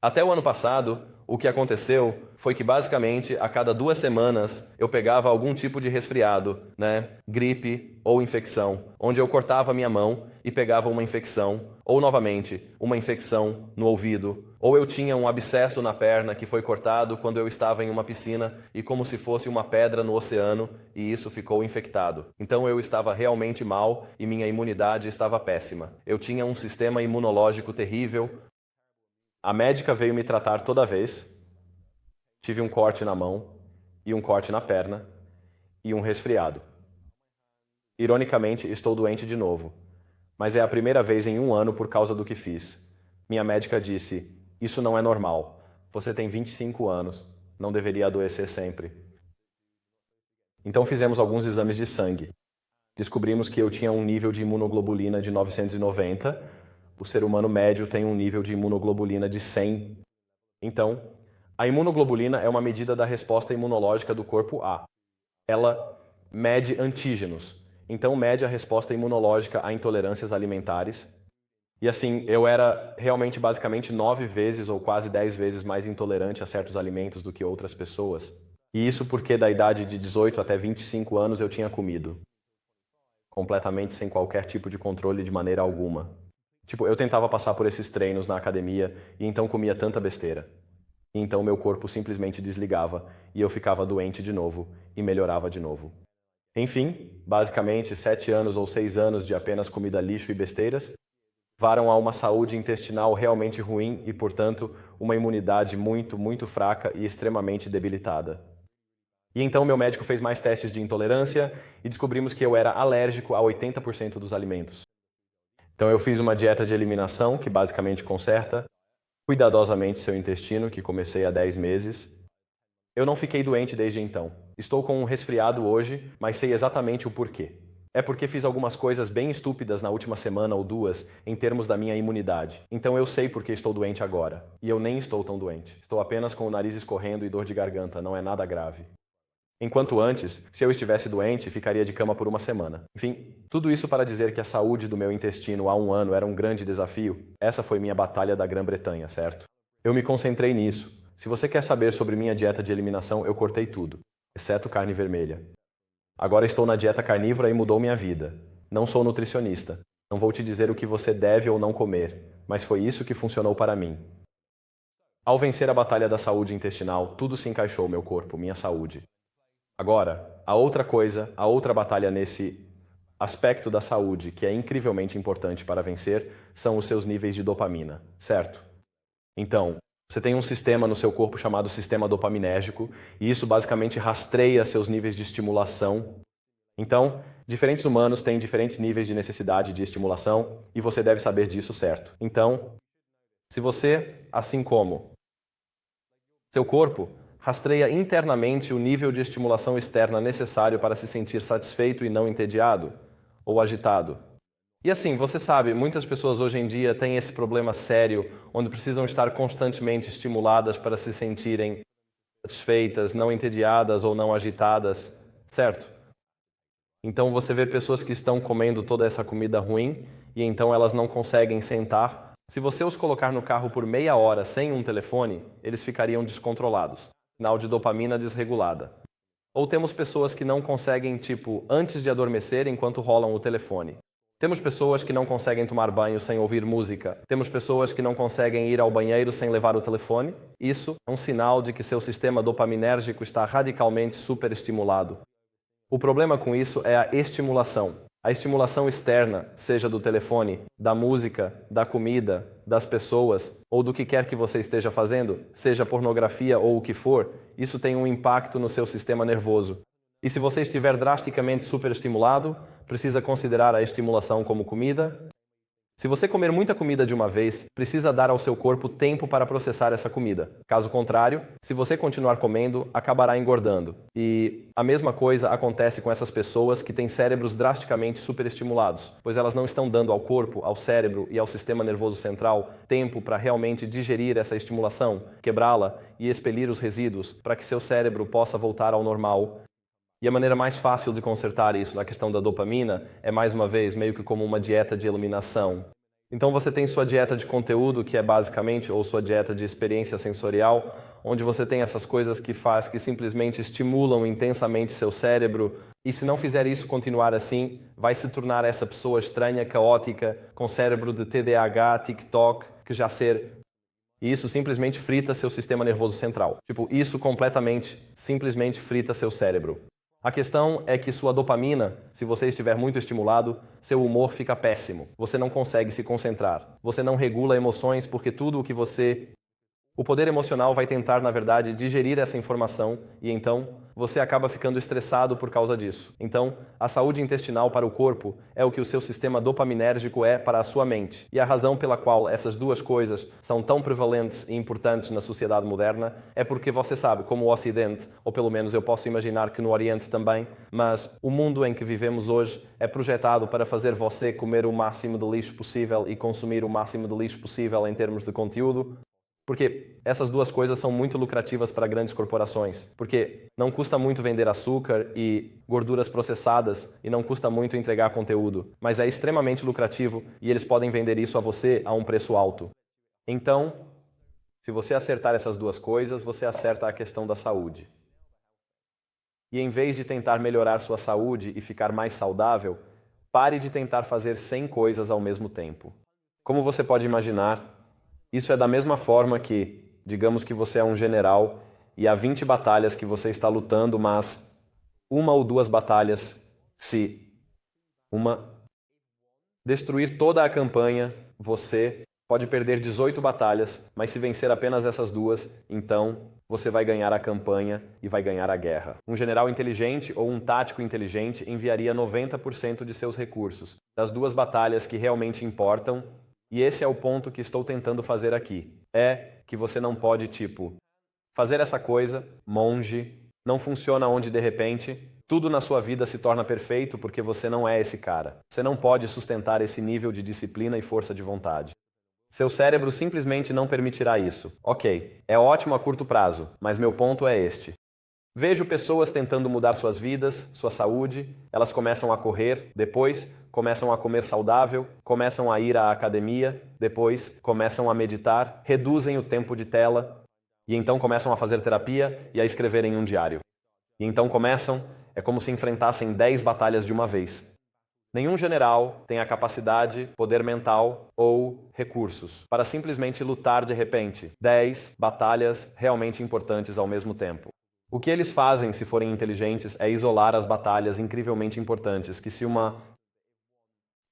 Até o ano passado, o que aconteceu foi que basicamente a cada 2 semanas eu pegava algum tipo de resfriado, né? Gripe ou infecção, onde eu cortava minha mão e pegava uma infecção, ou novamente, uma infecção no ouvido, ou eu tinha um abscesso na perna que foi cortado quando eu estava em uma piscina e como se fosse uma pedra no oceano e isso ficou infectado. Então eu estava realmente mal e minha imunidade estava péssima. Eu tinha um sistema imunológico terrível. A médica veio me tratar toda vez. Tive um corte na mão e um corte na perna e um resfriado. Ironicamente, estou doente de novo, mas é a primeira vez em 1 ano por causa do que fiz. Minha médica disse: "Isso não é normal. Você tem 25 anos. Não deveria adoecer sempre." Então fizemos alguns exames de sangue. Descobrimos que eu tinha um nível de imunoglobulina de 990. O ser humano médio tem um nível de imunoglobulina de 100. Então, a imunoglobulina é uma medida da resposta imunológica do corpo A. Ela mede antígenos, então mede a resposta imunológica a intolerâncias alimentares. E assim, eu era realmente basicamente 9 vezes ou quase 10 vezes mais intolerante a certos alimentos do que outras pessoas. E isso porque da idade de 18 até 25 anos eu tinha comido. Completamente sem qualquer tipo de controle de maneira alguma. Tipo, eu tentava passar por esses treinos na academia e então comia tanta besteira. E então meu corpo simplesmente desligava e eu ficava doente de novo e melhorava de novo. Enfim, basicamente 7 anos ou 6 anos de apenas comida lixo e besteiras levaram a uma saúde intestinal realmente ruim e, portanto, uma imunidade muito, muito fraca e extremamente debilitada. E então meu médico fez mais testes de intolerância e descobrimos que eu era alérgico a 80% dos alimentos. Então eu fiz uma dieta de eliminação que basicamente conserta cuidadosamente seu intestino, que comecei há 10 meses. Eu não fiquei doente desde então. Estou com um resfriado hoje, mas sei exatamente o porquê. É porque fiz algumas coisas bem estúpidas na última semana ou 2 em termos da minha imunidade. Então eu sei porque estou doente agora. E eu nem estou tão doente. Estou apenas com o nariz escorrendo e dor de garganta, não é nada grave. Enquanto antes, se eu estivesse doente, ficaria de cama por 1 semana. Enfim, tudo isso para dizer que a saúde do meu intestino há 1 ano era um grande desafio. Essa foi minha batalha da Grã-Bretanha, certo? Eu me concentrei nisso. Se você quer saber sobre minha dieta de eliminação, eu cortei tudo, exceto carne vermelha. Agora estou na dieta carnívora e mudou minha vida. Não sou nutricionista. Não vou te dizer o que você deve ou não comer, mas foi isso que funcionou para mim. Ao vencer a batalha da saúde intestinal, tudo se encaixou, meu corpo, minha saúde. Agora, a outra batalha nesse aspecto da saúde que é incrivelmente importante para vencer são os seus níveis de dopamina, certo? Então, você tem um sistema no seu corpo chamado sistema dopaminérgico e isso basicamente rastreia seus níveis de estimulação. Então, diferentes humanos têm diferentes níveis de necessidade de estimulação e você deve saber disso, certo? Então, se você, assim como seu corpo, rastreia internamente o nível de estimulação externa necessário para se sentir satisfeito e não entediado ou agitado. E assim, você sabe, muitas pessoas hoje em dia têm esse problema sério, onde precisam estar constantemente estimuladas para se sentirem satisfeitas, não entediadas ou não agitadas, certo? Então você vê pessoas que estão comendo toda essa comida ruim e então elas não conseguem sentar. Se você os colocar no carro por meia hora sem um telefone, eles ficariam descontrolados. Sinal de dopamina desregulada. Ou temos pessoas que não conseguem, antes de adormecer enquanto rolam o telefone. Temos pessoas que não conseguem tomar banho sem ouvir música. Temos pessoas que não conseguem ir ao banheiro sem levar o telefone. Isso é um sinal de que seu sistema dopaminérgico está radicalmente superestimulado. O problema com isso é a estimulação. A estimulação externa, seja do telefone, da música, da comida, das pessoas ou do que quer que você esteja fazendo, seja pornografia ou o que for, isso tem um impacto no seu sistema nervoso. E se você estiver drasticamente superestimulado, precisa considerar a estimulação como comida. Se você comer muita comida de uma vez, precisa dar ao seu corpo tempo para processar essa comida. Caso contrário, se você continuar comendo, acabará engordando. E a mesma coisa acontece com essas pessoas que têm cérebros drasticamente superestimulados, pois elas não estão dando ao corpo, ao cérebro e ao sistema nervoso central tempo para realmente digerir essa estimulação, quebrá-la e expelir os resíduos para que seu cérebro possa voltar ao normal. E a maneira mais fácil de consertar isso na questão da dopamina é, mais uma vez, meio que como uma dieta de eliminação. Então você tem sua dieta de conteúdo, que é basicamente, ou sua dieta de experiência sensorial, onde você tem essas coisas que simplesmente estimulam intensamente seu cérebro. E se não fizer isso continuar assim, vai se tornar essa pessoa estranha, caótica, com cérebro de TDAH, TikTok, que já ser. E isso simplesmente frita seu sistema nervoso central. Tipo, isso completamente, simplesmente frita seu cérebro. A questão é que sua dopamina, se você estiver muito estimulado, seu humor fica péssimo. Você não consegue se concentrar. Você não regula emoções porque tudo o que você... O poder emocional vai tentar, na verdade, digerir essa informação e então você acaba ficando estressado por causa disso. Então, a saúde intestinal para o corpo é o que o seu sistema dopaminérgico é para a sua mente. E a razão pela qual essas duas coisas são tão prevalentes e importantes na sociedade moderna é porque você sabe, como o Ocidente, ou pelo menos eu posso imaginar que no Oriente também, mas o mundo em que vivemos hoje é projetado para fazer você comer o máximo de lixo possível e consumir o máximo de lixo possível em termos de conteúdo. Porque essas duas coisas são muito lucrativas para grandes corporações. Porque não custa muito vender açúcar e gorduras processadas e não custa muito entregar conteúdo. Mas é extremamente lucrativo e eles podem vender isso a você a um preço alto. Então, se você acertar essas duas coisas, você acerta a questão da saúde. E em vez de tentar melhorar sua saúde e ficar mais saudável, pare de tentar fazer 100 coisas ao mesmo tempo. Como você pode imaginar, isso é da mesma forma que, digamos que você é um general e há 20 batalhas que você está lutando, mas uma ou duas batalhas, se destruir toda a campanha, você pode perder 18 batalhas, mas se vencer apenas essas duas, então você vai ganhar a campanha e vai ganhar a guerra. Um general inteligente ou um tático inteligente enviaria 90% de seus recursos das duas batalhas que realmente importam. E esse é o ponto que estou tentando fazer aqui. É que você não pode, fazer essa coisa, monge, não funciona onde de repente tudo na sua vida se torna perfeito porque você não é esse cara. Você não pode sustentar esse nível de disciplina e força de vontade. Seu cérebro simplesmente não permitirá isso. Ok, é ótimo a curto prazo, mas meu ponto é este. Vejo pessoas tentando mudar suas vidas, sua saúde, elas começam a correr, depois começam a comer saudável, começam a ir à academia, depois começam a meditar, reduzem o tempo de tela e então começam a fazer terapia e a escrever em um diário. E então é como se enfrentassem 10 batalhas de uma vez. Nenhum general tem a capacidade, poder mental ou recursos para simplesmente lutar de repente 10 batalhas realmente importantes ao mesmo tempo. O que eles fazem, se forem inteligentes, é isolar as batalhas incrivelmente importantes, que se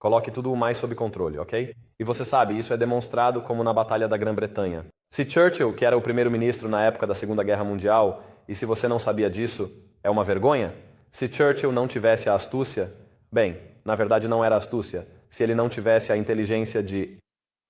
coloque tudo mais sob controle, ok? E você sabe, isso é demonstrado como na Batalha da Grã-Bretanha. Se Churchill, que era o primeiro-ministro na época da Segunda Guerra Mundial, e se você não sabia disso, é uma vergonha? Se Churchill não tivesse a astúcia, bem, na verdade não era astúcia, se ele não tivesse a inteligência de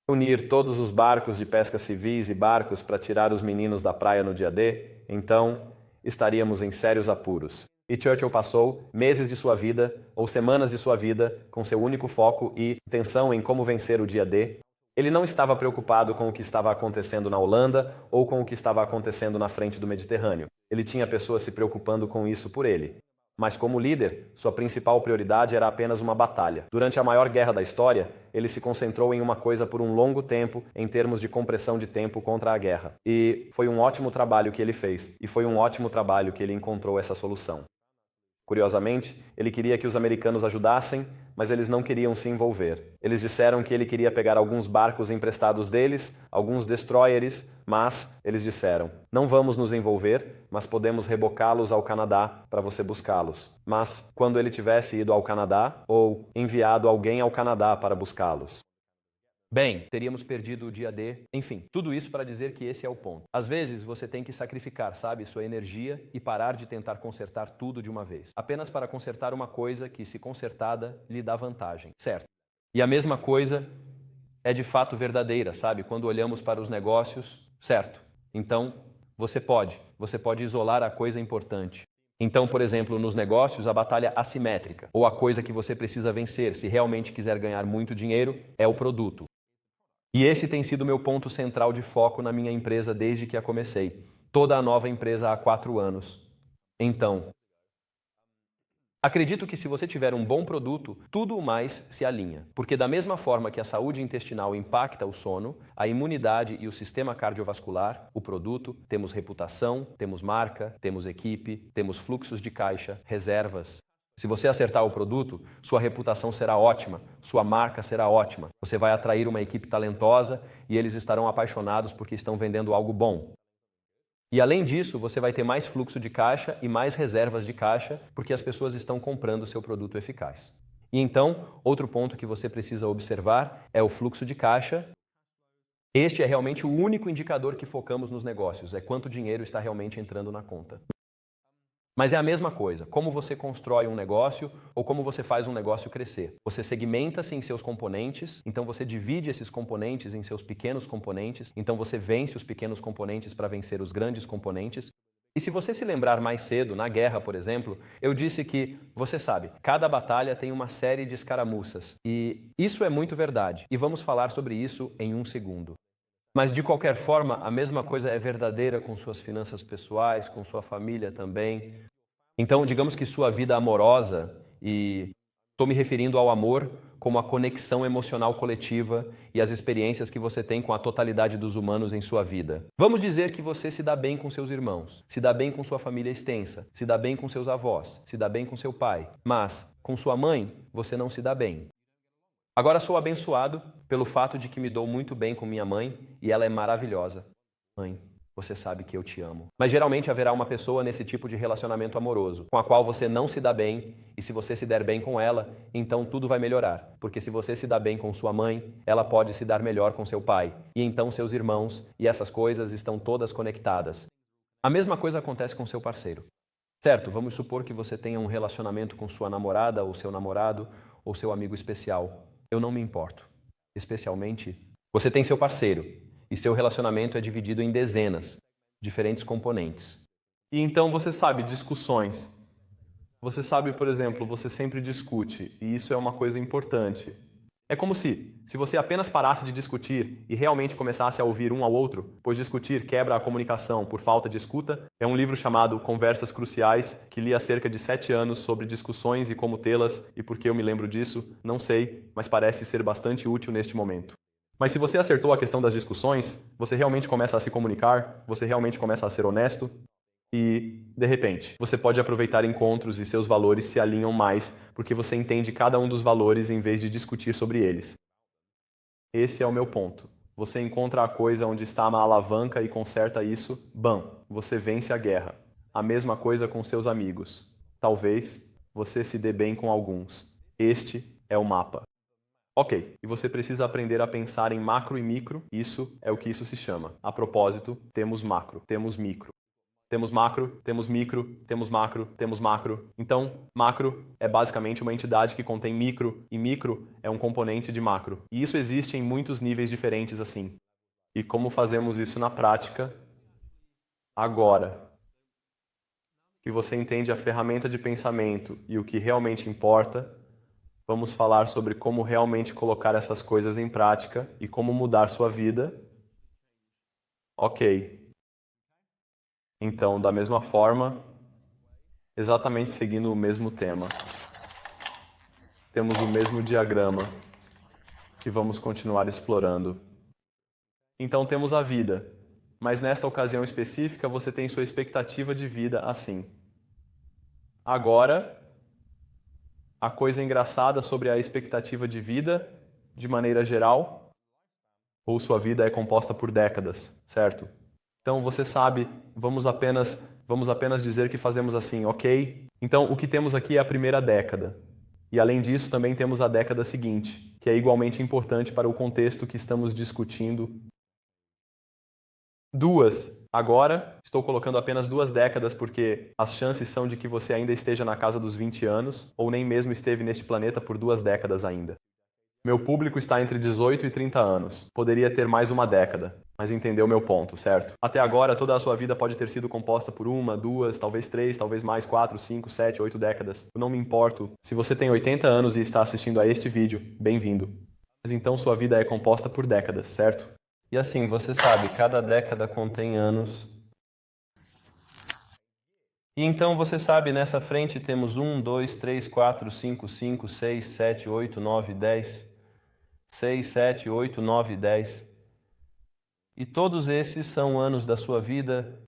unir todos os barcos de pesca civis e barcos para tirar os meninos da praia no dia D, então estaríamos em sérios apuros. E Churchill passou meses de sua vida, ou semanas de sua vida, com seu único foco e atenção em como vencer o dia D. Ele não estava preocupado com o que estava acontecendo na Holanda ou com o que estava acontecendo na frente do Mediterrâneo. Ele tinha pessoas se preocupando com isso por ele. Mas como líder, sua principal prioridade era apenas uma batalha. Durante a maior guerra da história, ele se concentrou em uma coisa por um longo tempo em termos de compressão de tempo contra a guerra. E foi um ótimo trabalho que ele fez. E foi um ótimo trabalho que ele encontrou essa solução. Curiosamente, ele queria que os americanos ajudassem, mas eles não queriam se envolver. Eles disseram que ele queria pegar alguns barcos emprestados deles, alguns destroyers, mas eles disseram: não vamos nos envolver, mas podemos rebocá-los ao Canadá para você buscá-los. Mas quando ele tivesse ido ao Canadá, ou enviado alguém ao Canadá para buscá-los, bem, teríamos perdido o dia D. Enfim, tudo isso para dizer que esse é o ponto. Às vezes você tem que sacrificar, sabe, sua energia e parar de tentar consertar tudo de uma vez. Apenas para consertar uma coisa que, se consertada, lhe dá vantagem. Certo. E a mesma coisa é de fato verdadeira, sabe? Quando olhamos para os negócios, certo. Então, você pode isolar a coisa importante. Então, por exemplo, nos negócios, a batalha assimétrica, ou a coisa que você precisa vencer se realmente quiser ganhar muito dinheiro, é o produto. E esse tem sido meu ponto central de foco na minha empresa desde que a comecei. Toda a nova empresa há 4 anos. Então, Acredito que se você tiver um bom produto, tudo o mais se alinha. Porque da mesma forma que a saúde intestinal impacta o sono, a imunidade e o sistema cardiovascular, o produto, temos reputação, temos marca, temos equipe, temos fluxos de caixa, reservas. Se você acertar o produto, sua reputação será ótima, sua marca será ótima. Você vai atrair uma equipe talentosa e eles estarão apaixonados porque estão vendendo algo bom. E além disso, você vai ter mais fluxo de caixa e mais reservas de caixa, porque as pessoas estão comprando o seu produto eficaz. E então, outro ponto que você precisa observar é o fluxo de caixa. Este é realmente o único indicador que focamos nos negócios, é quanto dinheiro está realmente entrando na conta. Mas é a mesma coisa, como você constrói um negócio ou como você faz um negócio crescer. Você segmenta-se em seus componentes, então você divide esses componentes em seus pequenos componentes, então você vence os pequenos componentes para vencer os grandes componentes. E se você se lembrar mais cedo, na guerra, por exemplo, eu disse que, você sabe, cada batalha tem uma série de escaramuças. E isso é muito verdade. E vamos falar sobre isso em um segundo. Mas, de qualquer forma, a mesma coisa é verdadeira com suas finanças pessoais, com sua família também. Então, digamos que sua vida amorosa, e estou me referindo ao amor como a conexão emocional coletiva e as experiências que você tem com a totalidade dos humanos em sua vida. Vamos dizer que você se dá bem com seus irmãos, se dá bem com sua família extensa, se dá bem com seus avós, se dá bem com seu pai, mas com sua mãe você não se dá bem. Agora sou abençoado pelo fato de que me dou muito bem com minha mãe e ela é maravilhosa. Mãe, você sabe que eu te amo. Mas geralmente haverá uma pessoa nesse tipo de relacionamento amoroso, com a qual você não se dá bem, e se você se der bem com ela, então tudo vai melhorar. Porque se você se dá bem com sua mãe, ela pode se dar melhor com seu pai, e então seus irmãos, e essas coisas estão todas conectadas. A mesma coisa acontece com seu parceiro. Certo, vamos supor que você tenha um relacionamento com sua namorada, ou seu namorado, ou seu amigo especial. Eu não me importo. Especialmente, você tem seu parceiro, e seu relacionamento é dividido em dezenas, diferentes componentes. E então você sabe, discussões. Você sabe, por exemplo, você sempre discute, e isso é uma coisa importante. É como se você apenas parasse de discutir e realmente começasse a ouvir um ao outro, pois discutir quebra a comunicação por falta de escuta. É um livro chamado Conversas Cruciais, que li há cerca de 7 anos sobre discussões e como tê-las, e por que eu me lembro disso, não sei, mas parece ser bastante útil neste momento. Mas se você acertou a questão das discussões, você realmente começa a se comunicar, você realmente começa a ser honesto, e, de repente, você pode aproveitar encontros e seus valores se alinham mais porque você entende cada um dos valores em vez de discutir sobre eles. Esse é o meu ponto. Você encontra a coisa onde está a alavanca e conserta isso, bam, você vence a guerra. A mesma coisa com seus amigos. Talvez você se dê bem com alguns. Este é o mapa. Ok, e você precisa aprender a pensar em macro e micro, isso é o que isso se chama. A propósito, temos macro, temos micro. Temos macro, temos micro, temos macro, temos macro. Então, macro é basicamente uma entidade que contém micro, e micro é um componente de macro. E isso existe em muitos níveis diferentes assim. E como fazemos isso na prática? Agora que você entende a ferramenta de pensamento e o que realmente importa, vamos falar sobre como realmente colocar essas coisas em prática e como mudar sua vida. Ok. Então, da mesma forma, exatamente seguindo o mesmo tema, temos o mesmo diagrama que vamos continuar explorando. Então temos a vida, mas nesta ocasião específica você tem sua expectativa de vida assim. Agora, a coisa engraçada sobre a expectativa de vida, de maneira geral, ou sua vida é composta por décadas, certo? Então você sabe, vamos apenas dizer que fazemos assim, ok? Então o que temos aqui é a primeira década. E além disso também temos a década seguinte, que é igualmente importante para o contexto que estamos discutindo. Agora, estou colocando apenas 2 décadas porque as chances são de que você ainda esteja na casa dos 20 anos ou nem mesmo esteve neste planeta por 2 décadas ainda. Meu público está entre 18 e 30 anos. Poderia ter mais uma década, mas entendeu meu ponto, certo? Até agora, toda a sua vida pode ter sido composta por 1, 2, talvez 3, talvez mais 4, 5, 7, 8 décadas. Eu não me importo. Se você tem 80 anos e está assistindo a este vídeo, bem-vindo. Mas então sua vida é composta por décadas, certo? E assim, você sabe, cada década contém anos. E então você sabe, nessa frente temos 1, 2, 3, 4, 5, 5, 6, 7, 8, 9, 10. 6, 7, 8, 9, 10. E todos esses são anos da sua vida,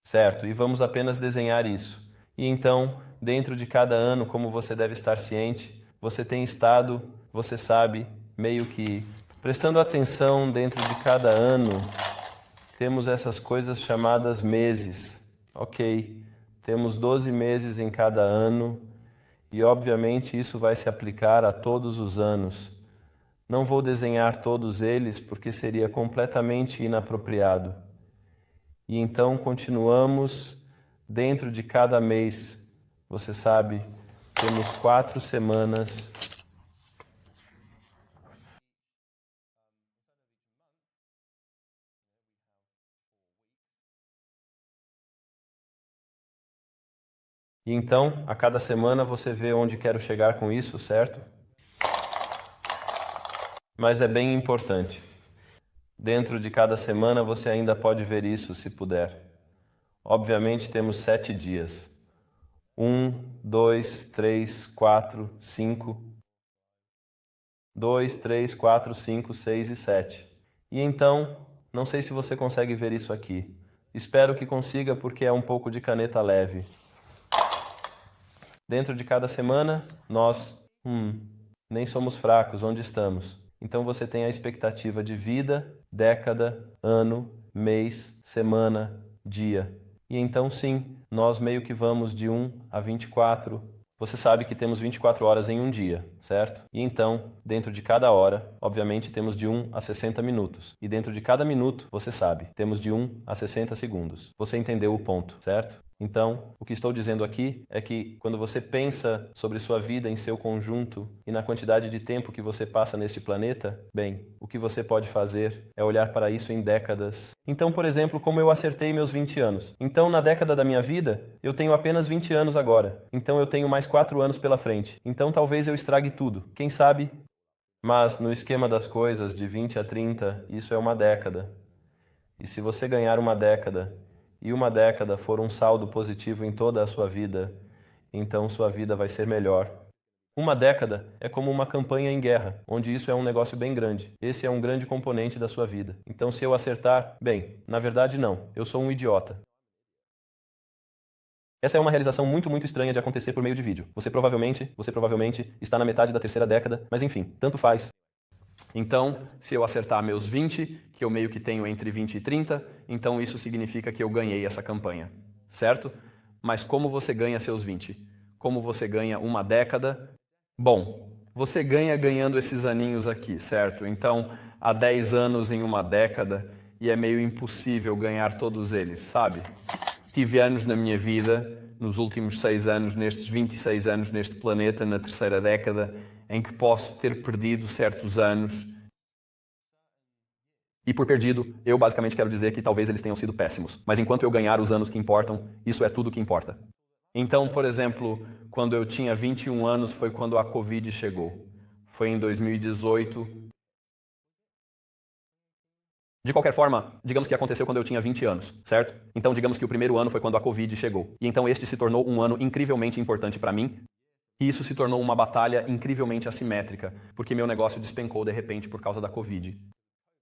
certo? E vamos apenas desenhar isso. E então, dentro de cada ano, como você deve estar ciente, você tem estado, você sabe, meio que prestando atenção dentro de cada ano, temos essas coisas chamadas meses. Ok, temos 12 meses em cada ano e, obviamente, isso vai se aplicar a todos os anos. Não vou desenhar todos eles porque seria completamente inapropriado. E então continuamos dentro de cada mês. Você sabe, temos 4 semanas. E então, a cada semana você vê onde quero chegar com isso, certo? Mas é bem importante. Dentro de cada semana você ainda pode ver isso se puder. Obviamente temos 7 dias. 1, 2, 3, 4, 5. 2, 3, 4, 5, 6 e 7. E então, não sei se você consegue ver isso aqui. Espero que consiga porque é um pouco de caneta leve. Dentro de cada semana, nós, nem somos fracos, onde estamos? Então você tem a expectativa de vida, década, ano, mês, semana, dia. E então sim, nós meio que vamos de 1 a 24. Você sabe que temos 24 horas em um dia, certo? E então, dentro de cada hora, obviamente temos de 1 a 60 minutos. E dentro de cada minuto, você sabe, temos de 1 a 60 segundos. Você entendeu o ponto, certo? Então, o que estou dizendo aqui é que quando você pensa sobre sua vida em seu conjunto e na quantidade de tempo que você passa neste planeta, bem, o que você pode fazer é olhar para isso em décadas. Então, por exemplo, como eu acertei meus 20 anos. Então, na década da minha vida, eu tenho apenas 20 anos agora. Então, eu tenho mais 4 anos pela frente. Então, talvez eu estrague tudo. Quem sabe? Mas, no esquema das coisas, de 20 a 30, isso é uma década. E se você ganhar uma década e uma década for um saldo positivo em toda a sua vida, então sua vida vai ser melhor. Uma década é como uma campanha em guerra, onde isso é um negócio bem grande. Esse é um grande componente da sua vida. Então, se eu acertar, bem, na verdade não, eu sou um idiota. Essa é uma realização muito estranha de acontecer por meio de vídeo. Você provavelmente está na metade da terceira década, mas enfim, tanto faz. Então, se eu acertar meus 20, que eu meio que tenho entre 20 e 30, então isso significa que eu ganhei essa campanha, certo? Mas como você ganha seus 20? Como você ganha uma década? Bom, você ganha ganhando esses aninhos aqui, certo? Então, há 10 anos em uma década e é meio impossível ganhar todos eles, sabe? Tive anos na minha vida, nos últimos 6 anos, nestes 26 anos neste planeta, na terceira década, em que posso ter perdido certos anos. E por perdido, eu basicamente quero dizer que talvez eles tenham sido péssimos. Mas enquanto eu ganhar os anos que importam, isso é tudo que importa. Então, por exemplo, quando eu tinha 21 anos foi quando a Covid chegou. Foi em 2018. De qualquer forma, digamos que aconteceu quando eu tinha 20 anos, certo? Então, digamos que o primeiro ano foi quando a Covid chegou. E então este se tornou um ano incrivelmente importante para mim. E isso se tornou uma batalha incrivelmente assimétrica, porque meu negócio despencou de repente por causa da Covid.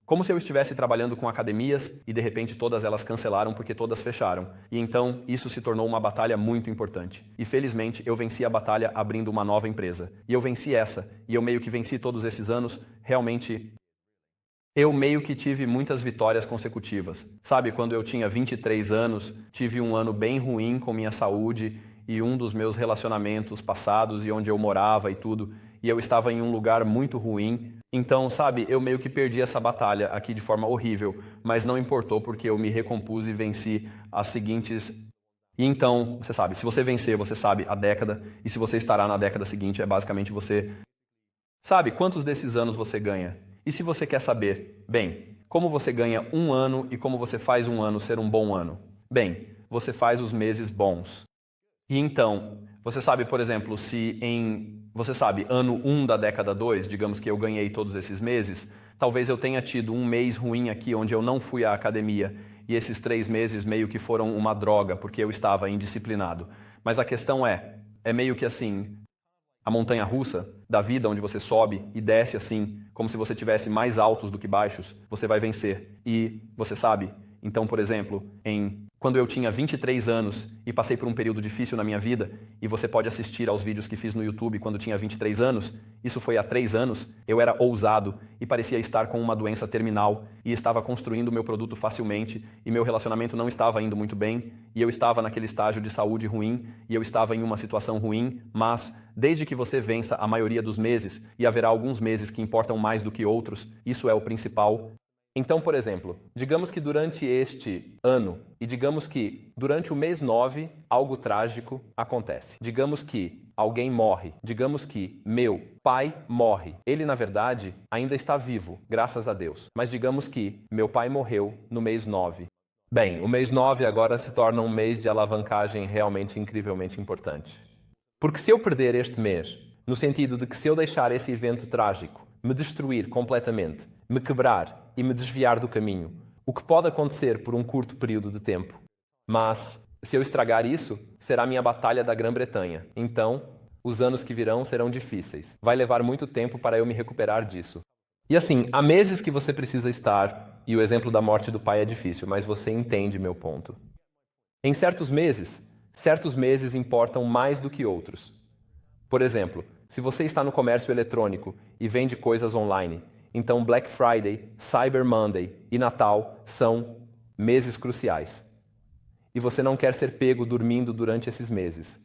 Como se eu estivesse trabalhando com academias e de repente todas elas cancelaram porque todas fecharam. E então isso se tornou uma batalha muito importante. E felizmente eu venci a batalha abrindo uma nova empresa. E eu venci essa. E eu meio que venci todos esses anos. Realmente, eu meio que tive muitas vitórias consecutivas. Sabe, quando eu tinha 23 anos, tive um ano bem ruim com minha saúde e um dos meus relacionamentos passados e onde eu morava e tudo. E eu estava em um lugar muito ruim. Então, sabe, eu meio que perdi essa batalha aqui de forma horrível, mas não importou porque eu me recompus e venci as seguintes. E então, você sabe, se você vencer, você sabe a década, e se você estará na década seguinte, é basicamente você. Sabe, quantos desses anos você ganha? E se você quer saber, bem, como você ganha um ano e como você faz um ano ser um bom ano? Bem, você faz os meses bons. E então, você sabe, por exemplo, você sabe, ano 1 da década 2, digamos que eu ganhei todos esses meses, talvez eu tenha tido um mês ruim aqui onde eu não fui à academia e esses 3 meses meio que foram uma droga, porque eu estava indisciplinado. Mas a questão é meio que assim, a montanha-russa da vida, onde você sobe e desce assim, como se você tivesse mais altos do que baixos, você vai vencer. E você sabe, então, por exemplo, quando eu tinha 23 anos e passei por um período difícil na minha vida, e você pode assistir aos vídeos que fiz no YouTube quando tinha 23 anos, isso foi há 3 anos, eu era ousado e parecia estar com uma doença terminal e estava construindo meu produto facilmente e meu relacionamento não estava indo muito bem e eu estava naquele estágio de saúde ruim e eu estava em uma situação ruim, mas desde que você vença a maioria dos meses, e haverá alguns meses que importam mais do que outros, isso é o principal. Então, por exemplo, digamos que durante este ano, e digamos que durante o mês 9, algo trágico acontece. Digamos que alguém morre. Digamos que meu pai morre. Ele, na verdade, ainda está vivo, graças a Deus. Mas digamos que meu pai morreu no mês 9. Bem, o mês 9 agora se torna um mês de alavancagem realmente incrivelmente importante. Porque se eu perder este mês, no sentido de que se eu deixar esse evento trágico me destruir completamente, me quebrar e me desviar do caminho, o que pode acontecer por um curto período de tempo. Mas, se eu estragar isso, será minha batalha da Grã-Bretanha. Então, os anos que virão serão difíceis. Vai levar muito tempo para eu me recuperar disso. E assim, há meses que você precisa estar, e o exemplo da morte do pai é difícil, mas você entende meu ponto. Em certos meses importam mais do que outros. Por exemplo, se você está no comércio eletrônico e vende coisas online, então Black Friday, Cyber Monday e Natal são meses cruciais. E você não quer ser pego dormindo durante esses meses.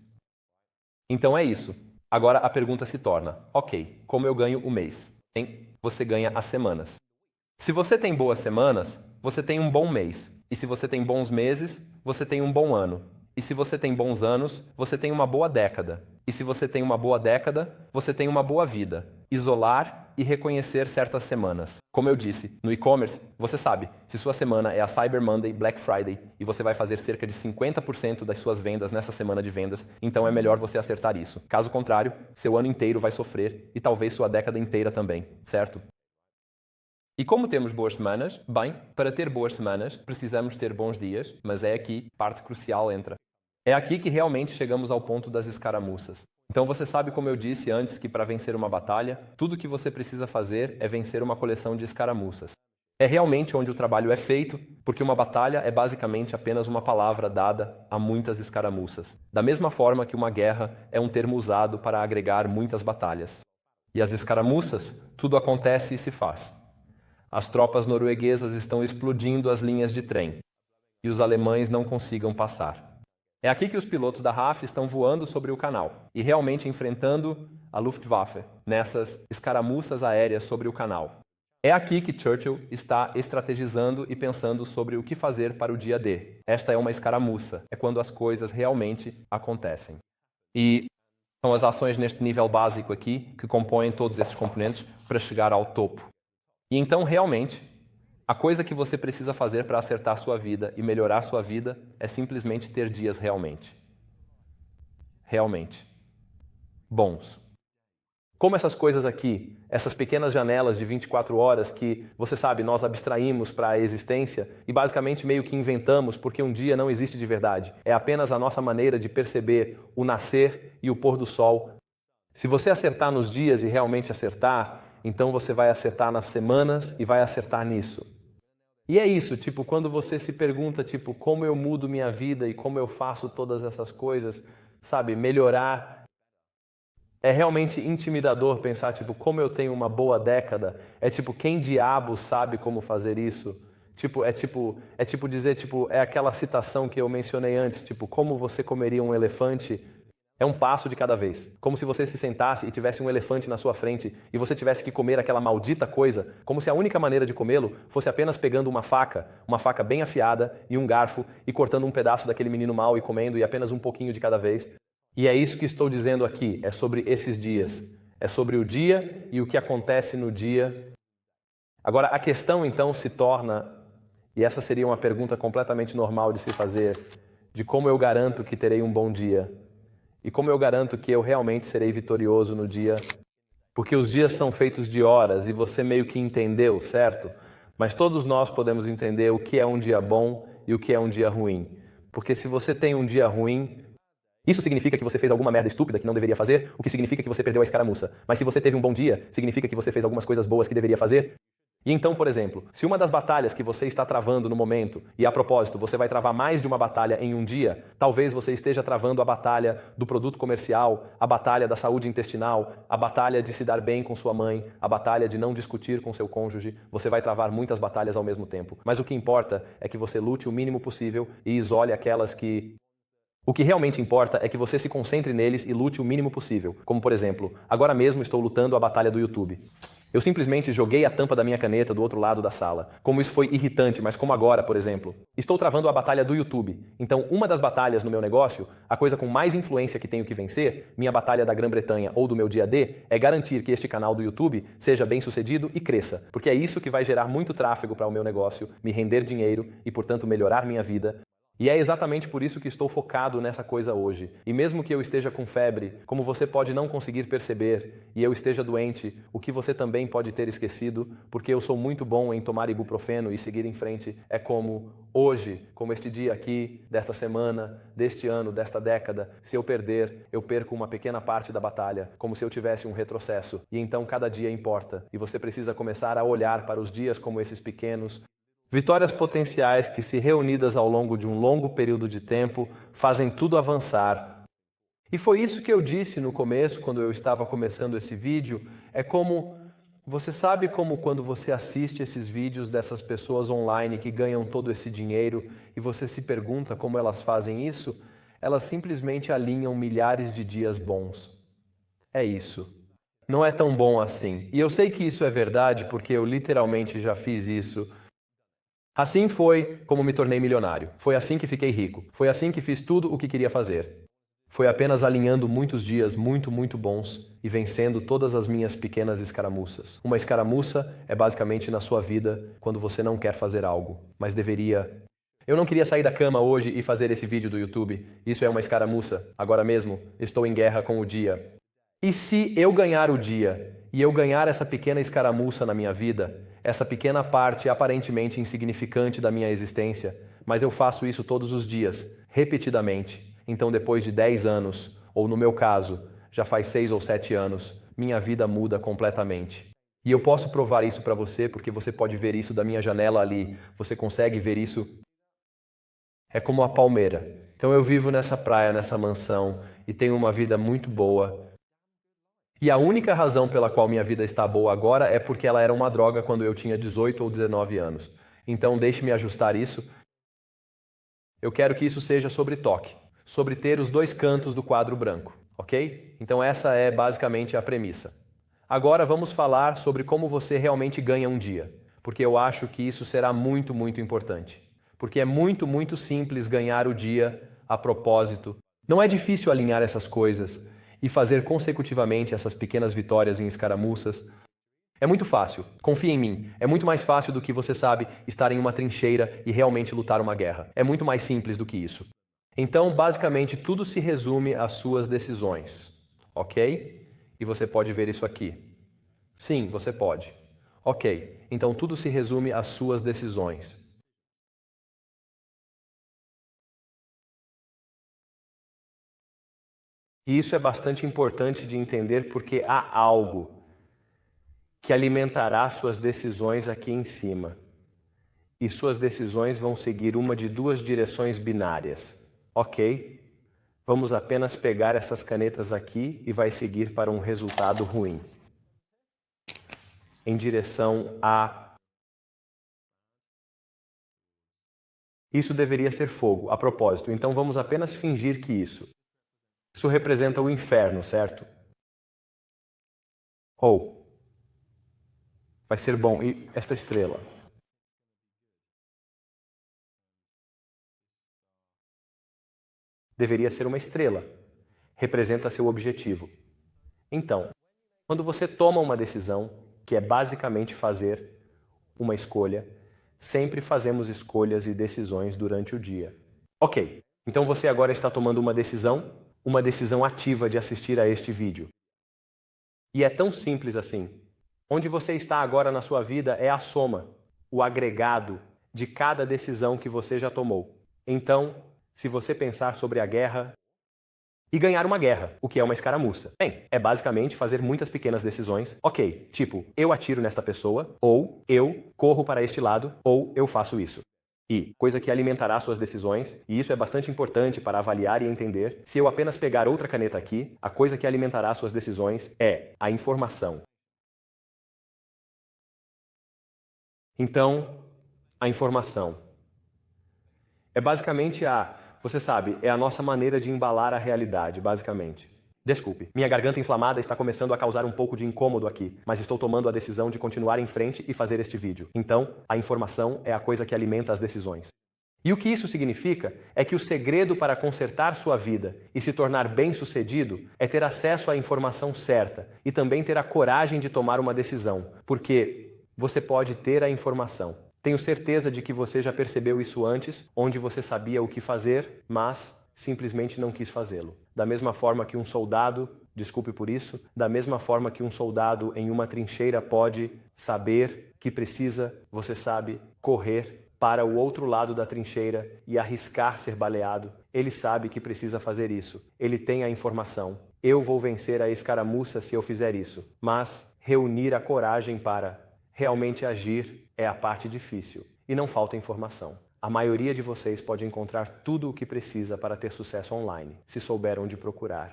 Então é isso. Agora a pergunta se torna, ok, como eu ganho o mês? Você ganha as semanas. Se você tem boas semanas, você tem um bom mês. E se você tem bons meses, você tem um bom ano. E se você tem bons anos, você tem uma boa década. E se você tem uma boa década, você tem uma boa vida. Isolar e reconhecer certas semanas. Como eu disse, no e-commerce, você sabe, se sua semana é a Cyber Monday, Black Friday, e você vai fazer cerca de 50% das suas vendas nessa semana de vendas, então é melhor você acertar isso. Caso contrário, seu ano inteiro vai sofrer e talvez sua década inteira também, certo? E como temos boas semanas? Bem, para ter boas semanas, precisamos ter bons dias, mas é aqui parte crucial entra. É aqui que realmente chegamos ao ponto das escaramuças. Então você sabe, como eu disse antes, que para vencer uma batalha, tudo que você precisa fazer é vencer uma coleção de escaramuças. É realmente onde o trabalho é feito, porque uma batalha é basicamente apenas uma palavra dada a muitas escaramuças. Da mesma forma que uma guerra é um termo usado para agregar muitas batalhas. E as escaramuças, tudo acontece e se faz. As tropas norueguesas estão explodindo as linhas de trem e os alemães não consigam passar. É aqui que os pilotos da RAF estão voando sobre o canal e realmente enfrentando a Luftwaffe nessas escaramuças aéreas sobre o canal. É aqui que Churchill está estrategizando e pensando sobre o que fazer para o dia D. Esta é uma escaramuça, é quando as coisas realmente acontecem. E são as ações neste nível básico aqui que compõem todos esses componentes para chegar ao topo. E então, realmente, a coisa que você precisa fazer para acertar sua vida e melhorar sua vida é simplesmente ter dias realmente bons. Como essas coisas aqui, essas pequenas janelas de 24 horas que, você sabe, nós abstraímos para a existência e basicamente meio que inventamos porque um dia não existe de verdade. É apenas a nossa maneira de perceber o nascer e o pôr do sol. Se você acertar nos dias e realmente acertar, então você vai acertar nas semanas e vai acertar nisso. E é isso, tipo, quando você se pergunta, tipo, como eu mudo minha vida e como eu faço todas essas coisas, sabe, melhorar. É realmente intimidador pensar, tipo, como eu tenho uma boa década. É tipo, quem diabo sabe como fazer isso? É tipo dizer, tipo, é aquela citação que eu mencionei antes, tipo, como você comeria um elefante? É um passo de cada vez. Como se você se sentasse e tivesse um elefante na sua frente e você tivesse que comer aquela maldita coisa, como se a única maneira de comê-lo fosse apenas pegando uma faca bem afiada e um garfo e cortando um pedaço daquele menino mau e comendo e apenas um pouquinho de cada vez. E é isso que estou dizendo aqui, é sobre esses dias. É sobre o dia e o que acontece no dia. Agora, a questão então se torna, e essa seria uma pergunta completamente normal de se fazer, de como eu garanto que terei um bom dia. E como eu garanto que eu realmente serei vitorioso no dia? Porque os dias são feitos de horas e você meio que entendeu, certo? Mas todos nós podemos entender o que é um dia bom e o que é um dia ruim. Porque se você tem um dia ruim, isso significa que você fez alguma merda estúpida que não deveria fazer, o que significa que você perdeu a escaramuça. Mas se você teve um bom dia, significa que você fez algumas coisas boas que deveria fazer. E então, por exemplo, se uma das batalhas que você está travando no momento, e a propósito, você vai travar mais de uma batalha em um dia, talvez você esteja travando a batalha do produto comercial, a batalha da saúde intestinal, a batalha de se dar bem com sua mãe, a batalha de não discutir com seu cônjuge, você vai travar muitas batalhas ao mesmo tempo. Mas o que importa é que você lute o mínimo possível e isole aquelas que... O que realmente importa é que você se concentre neles e lute o mínimo possível. Como, por exemplo, agora mesmo estou lutando a batalha do YouTube. Eu simplesmente joguei a tampa da minha caneta do outro lado da sala. Como isso foi irritante, mas como agora, por exemplo. Estou travando a batalha do YouTube. Então, uma das batalhas no meu negócio, a coisa com mais influência que tenho que vencer, minha batalha da Grã-Bretanha ou do meu dia D, é garantir que este canal do YouTube seja bem sucedido e cresça. Porque é isso que vai gerar muito tráfego para o meu negócio, me render dinheiro e, portanto, melhorar minha vida. E é exatamente por isso que estou focado nessa coisa hoje. E mesmo que eu esteja com febre, como você pode não conseguir perceber, e eu esteja doente, o que você também pode ter esquecido, porque eu sou muito bom em tomar ibuprofeno e seguir em frente, é como hoje, como este dia aqui, desta semana, deste ano, desta década, se eu perder, eu perco uma pequena parte da batalha, como se eu tivesse um retrocesso. E então cada dia importa, e você precisa começar a olhar para os dias como esses pequenos, vitórias potenciais que, se reunidas ao longo de um longo período de tempo, fazem tudo avançar. E foi isso que eu disse no começo, quando eu estava começando esse vídeo, é como... Você sabe como quando você assiste esses vídeos dessas pessoas online que ganham todo esse dinheiro e você se pergunta como elas fazem isso? Elas simplesmente alinham milhares de dias bons. É isso. Não é tão bom assim. E eu sei que isso é verdade porque eu literalmente já fiz isso. Assim foi como me tornei milionário. Foi assim que fiquei rico. Foi assim que fiz tudo o que queria fazer. Foi apenas alinhando muitos dias muito bons e vencendo todas as minhas pequenas escaramuças. Uma escaramuça é basicamente na sua vida quando você não quer fazer algo, mas deveria. Eu não queria sair da cama hoje e fazer esse vídeo do YouTube. Isso é uma escaramuça. Agora mesmo, estou em guerra com o dia. E se eu ganhar o dia, e eu ganhar essa pequena escaramuça na minha vida, essa pequena parte aparentemente insignificante da minha existência, mas eu faço isso todos os dias, repetidamente, então depois de 10 anos, ou no meu caso, já faz 6 ou 7 anos, minha vida muda completamente. E eu posso provar isso para você porque você pode ver isso da minha janela ali, você consegue ver isso. É como a palmeira. Então eu vivo nessa praia, nessa mansão, e tenho uma vida muito boa. E a única razão pela qual minha vida está boa agora é porque ela era uma droga quando eu tinha 18 ou 19 anos. Então deixe-me ajustar isso. Eu quero que isso seja sobre toque, sobre ter os dois cantos do quadro branco, ok? Então essa é basicamente a premissa. Agora vamos falar sobre como você realmente ganha um dia, porque eu acho que isso será muito importante. Porque é muito simples ganhar o dia a propósito. Não é difícil alinhar essas coisas e fazer consecutivamente essas pequenas vitórias em escaramuças. É muito fácil, confie em mim. É muito mais fácil do que você sabe estar em uma trincheira e realmente lutar uma guerra. É muito mais simples do que isso. Então, basicamente, tudo se resume às suas decisões, ok? E você pode ver isso aqui. Sim, você pode. Ok, então tudo se resume às suas decisões. E isso é bastante importante de entender porque há algo que alimentará suas decisões aqui em cima. E suas decisões vão seguir uma de duas direções binárias. Ok, vamos apenas pegar essas canetas aqui e vai seguir para um resultado ruim. Em direção a... Isso deveria ser fogo, a propósito. Então vamos apenas fingir que isso representa o inferno, certo? Ou vai ser bom. E esta estrela? Deveria ser uma estrela. Representa seu objetivo. Então, quando você toma uma decisão, que é basicamente fazer uma escolha, sempre fazemos escolhas e decisões durante o dia. Ok, então você agora está tomando uma decisão ativa de assistir a este vídeo. E é tão simples assim. Onde você está agora na sua vida é a soma, o agregado, de cada decisão que você já tomou. Então, se você pensar sobre a guerra e ganhar uma guerra, o que é uma escaramuça? Bem, é basicamente fazer muitas pequenas decisões. Ok, tipo, eu atiro nesta pessoa, ou eu corro para este lado, ou eu faço isso. E coisa que alimentará suas decisões, e isso é bastante importante para avaliar e entender. Se eu apenas pegar outra caneta aqui, a coisa que alimentará suas decisões é a informação. Então, a informação é basicamente você sabe, é a nossa maneira de embalar a realidade, basicamente. Desculpe, minha garganta inflamada está começando a causar um pouco de incômodo aqui, mas estou tomando a decisão de continuar em frente e fazer este vídeo. Então, a informação é a coisa que alimenta as decisões. E o que isso significa é que o segredo para consertar sua vida e se tornar bem-sucedido é ter acesso à informação certa e também ter a coragem de tomar uma decisão, porque você pode ter a informação. Tenho certeza de que você já percebeu isso antes, onde você sabia o que fazer, mas simplesmente não quis fazê-lo. Da mesma forma que um soldado, desculpe por isso, da mesma forma que um soldado em uma trincheira pode saber que precisa, você sabe, correr para o outro lado da trincheira e arriscar ser baleado, ele sabe que precisa fazer isso. Ele tem a informação. Eu vou vencer a escaramuça se eu fizer isso. Mas reunir a coragem para realmente agir é a parte difícil. E não falta informação. A maioria de vocês pode encontrar tudo o que precisa para ter sucesso online, se souber onde procurar.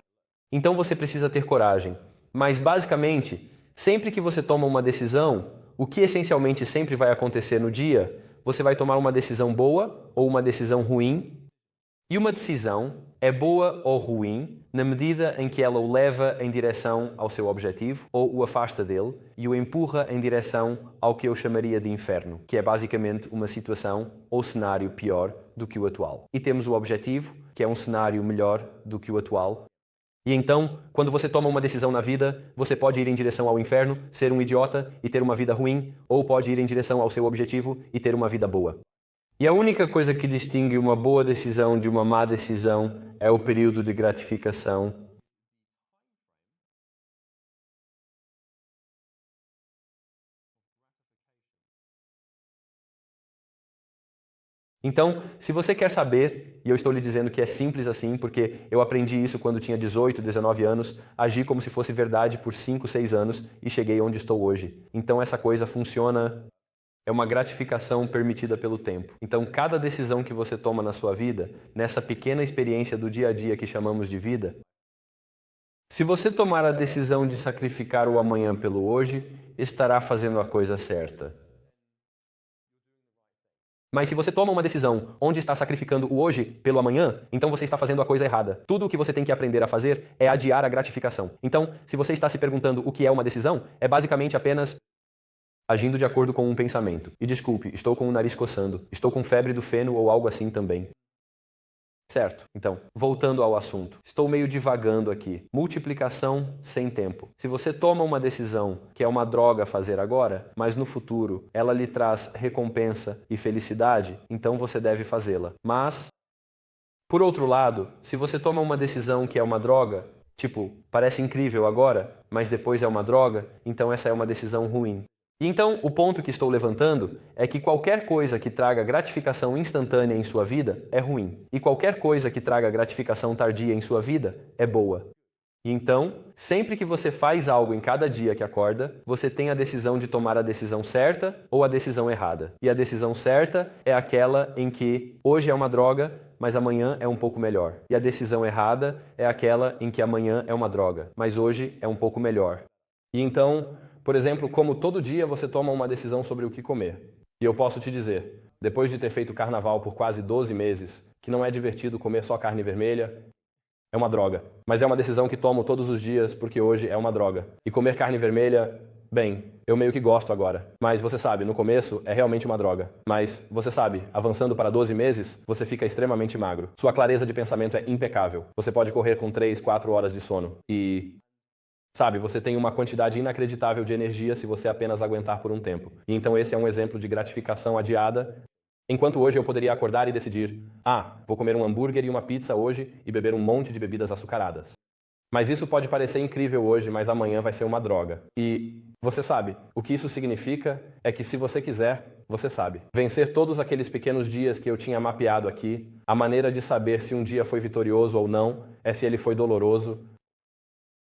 Então você precisa ter coragem. Mas basicamente, sempre que você toma uma decisão, o que essencialmente sempre vai acontecer no dia, você vai tomar uma decisão boa ou uma decisão ruim. E uma decisão é boa ou ruim na medida em que ela o leva em direção ao seu objetivo ou o afasta dele e o empurra em direção ao que eu chamaria de inferno, que é basicamente uma situação ou cenário pior do que o atual. E temos o objetivo, que é um cenário melhor do que o atual. E então, quando você toma uma decisão na vida, você pode ir em direção ao inferno, ser um idiota e ter uma vida ruim, ou pode ir em direção ao seu objetivo e ter uma vida boa. E a única coisa que distingue uma boa decisão de uma má decisão é o período de gratificação. Então, se você quer saber, e eu estou lhe dizendo que é simples assim, porque eu aprendi isso quando tinha 18, 19 anos, agi como se fosse verdade por 5, 6 anos e cheguei onde estou hoje. Então essa coisa funciona. É uma gratificação permitida pelo tempo. Então, cada decisão que você toma na sua vida, nessa pequena experiência do dia a dia que chamamos de vida, se você tomar a decisão de sacrificar o amanhã pelo hoje, estará fazendo a coisa certa. Mas se você toma uma decisão onde está sacrificando o hoje pelo amanhã, então você está fazendo a coisa errada. Tudo o que você tem que aprender a fazer é adiar a gratificação. Então, se você está se perguntando o que é uma decisão, é basicamente apenas agindo de acordo com um pensamento. E desculpe, estou com o nariz coçando. Estou com febre do feno ou algo assim também. Certo, então, voltando ao assunto. Estou meio divagando aqui. Multiplicação sem tempo. Se você toma uma decisão que é uma droga fazer agora, mas no futuro ela lhe traz recompensa e felicidade, então você deve fazê-la. Mas, por outro lado, se você toma uma decisão que é uma droga, tipo, parece incrível agora, mas depois é uma droga, então essa é uma decisão ruim. E então, o ponto que estou levantando é que qualquer coisa que traga gratificação instantânea em sua vida é ruim. E qualquer coisa que traga gratificação tardia em sua vida é boa. E então, sempre que você faz algo em cada dia que acorda, você tem a decisão de tomar a decisão certa ou a decisão errada. E a decisão certa é aquela em que hoje é uma droga, mas amanhã é um pouco melhor. E a decisão errada é aquela em que amanhã é uma droga, mas hoje é um pouco melhor. E então, por exemplo, como todo dia você toma uma decisão sobre o que comer. E eu posso te dizer, depois de ter feito carnaval por quase 12 meses, que não é divertido comer só carne vermelha, é uma droga. Mas é uma decisão que tomo todos os dias porque hoje é uma droga. E comer carne vermelha, bem, eu meio que gosto agora. Mas você sabe, no começo é realmente uma droga. Mas você sabe, avançando para 12 meses, você fica extremamente magro. Sua clareza de pensamento é impecável. Você pode correr com 3, 4 horas de sono. E sabe, você tem uma quantidade inacreditável de energia se você apenas aguentar por um tempo. E então esse é um exemplo de gratificação adiada, enquanto hoje eu poderia acordar e decidir, vou comer um hambúrguer e uma pizza hoje e beber um monte de bebidas açucaradas. Mas isso pode parecer incrível hoje, mas amanhã vai ser uma droga. E você sabe, o que isso significa é que se você quiser, você sabe. Vencer todos aqueles pequenos dias que eu tinha mapeado aqui, a maneira de saber se um dia foi vitorioso ou não é se ele foi doloroso.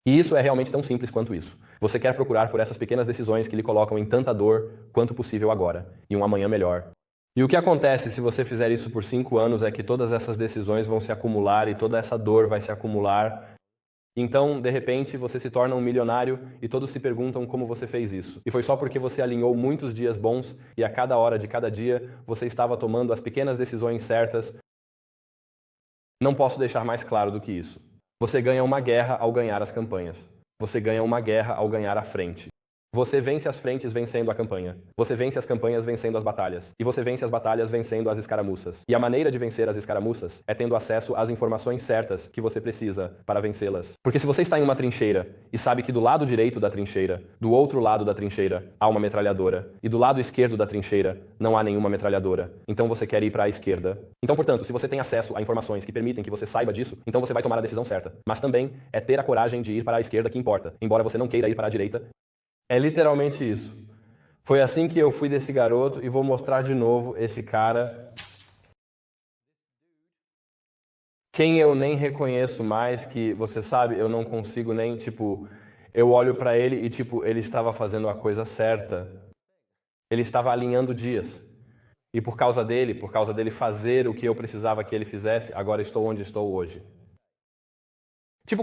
E isso é realmente tão simples quanto isso. Você quer procurar por essas pequenas decisões que lhe colocam em tanta dor quanto possível agora, e um amanhã melhor. E o que acontece se você fizer isso por 5 anos é que todas essas decisões vão se acumular e toda essa dor vai se acumular. Então, de repente, você se torna um milionário e todos se perguntam como você fez isso. E foi só porque você alinhou muitos dias bons e a cada hora de cada dia você estava tomando as pequenas decisões certas. Não posso deixar mais claro do que isso. Você ganha uma guerra ao ganhar as campanhas. Você ganha uma guerra ao ganhar a frente. Você vence as frentes vencendo a campanha. Você vence as campanhas vencendo as batalhas. E você vence as batalhas vencendo as escaramuças. E a maneira de vencer as escaramuças é tendo acesso às informações certas que você precisa para vencê-las. Porque se você está em uma trincheira e sabe que do lado direito da trincheira, do outro lado da trincheira, há uma metralhadora, e do lado esquerdo da trincheira não há nenhuma metralhadora, então você quer ir para a esquerda. Então, portanto, se você tem acesso a informações que permitem que você saiba disso, então você vai tomar a decisão certa. Mas também é ter a coragem de ir para a esquerda que importa, embora você não queira ir para a direita. É literalmente isso. Foi assim que eu fui desse garoto e vou mostrar de novo esse cara. Quem eu nem reconheço mais, que você sabe, eu não consigo nem, eu olho pra ele e, ele estava fazendo a coisa certa. Ele estava alinhando dias. E por causa dele fazer o que eu precisava que ele fizesse, agora estou onde estou hoje.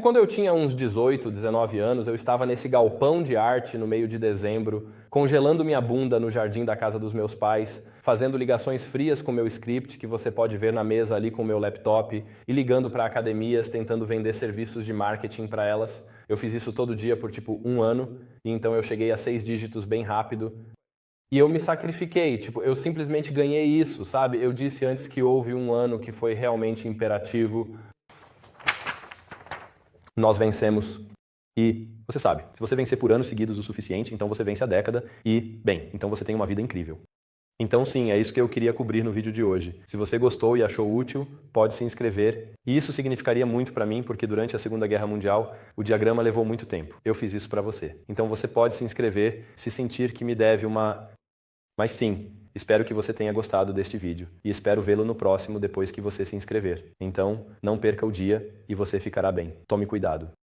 Quando eu tinha uns 18, 19 anos, eu estava nesse galpão de arte no meio de dezembro, congelando minha bunda no jardim da casa dos meus pais, fazendo ligações frias com meu script, que você pode ver na mesa ali com o meu laptop, e ligando para academias, tentando vender serviços de marketing para elas. Eu fiz isso todo dia por 1 ano, e então eu cheguei a 6 dígitos bem rápido. E eu me sacrifiquei, eu simplesmente ganhei isso, sabe? Eu disse antes que houve um ano que foi realmente imperativo. Nós vencemos. E você sabe, se você vencer por anos seguidos o suficiente, então você vence a década e, bem, então você tem uma vida incrível. Então sim, é isso que eu queria cobrir no vídeo de hoje. Se você gostou e achou útil, pode se inscrever. E isso significaria muito para mim, porque durante a Segunda Guerra Mundial, o diagrama levou muito tempo. Eu fiz isso para você. Então você pode se inscrever se sentir que me deve uma... Mas sim, espero que você tenha gostado deste vídeo e espero vê-lo no próximo depois que você se inscrever. Então, não perca o dia e você ficará bem. Tome cuidado.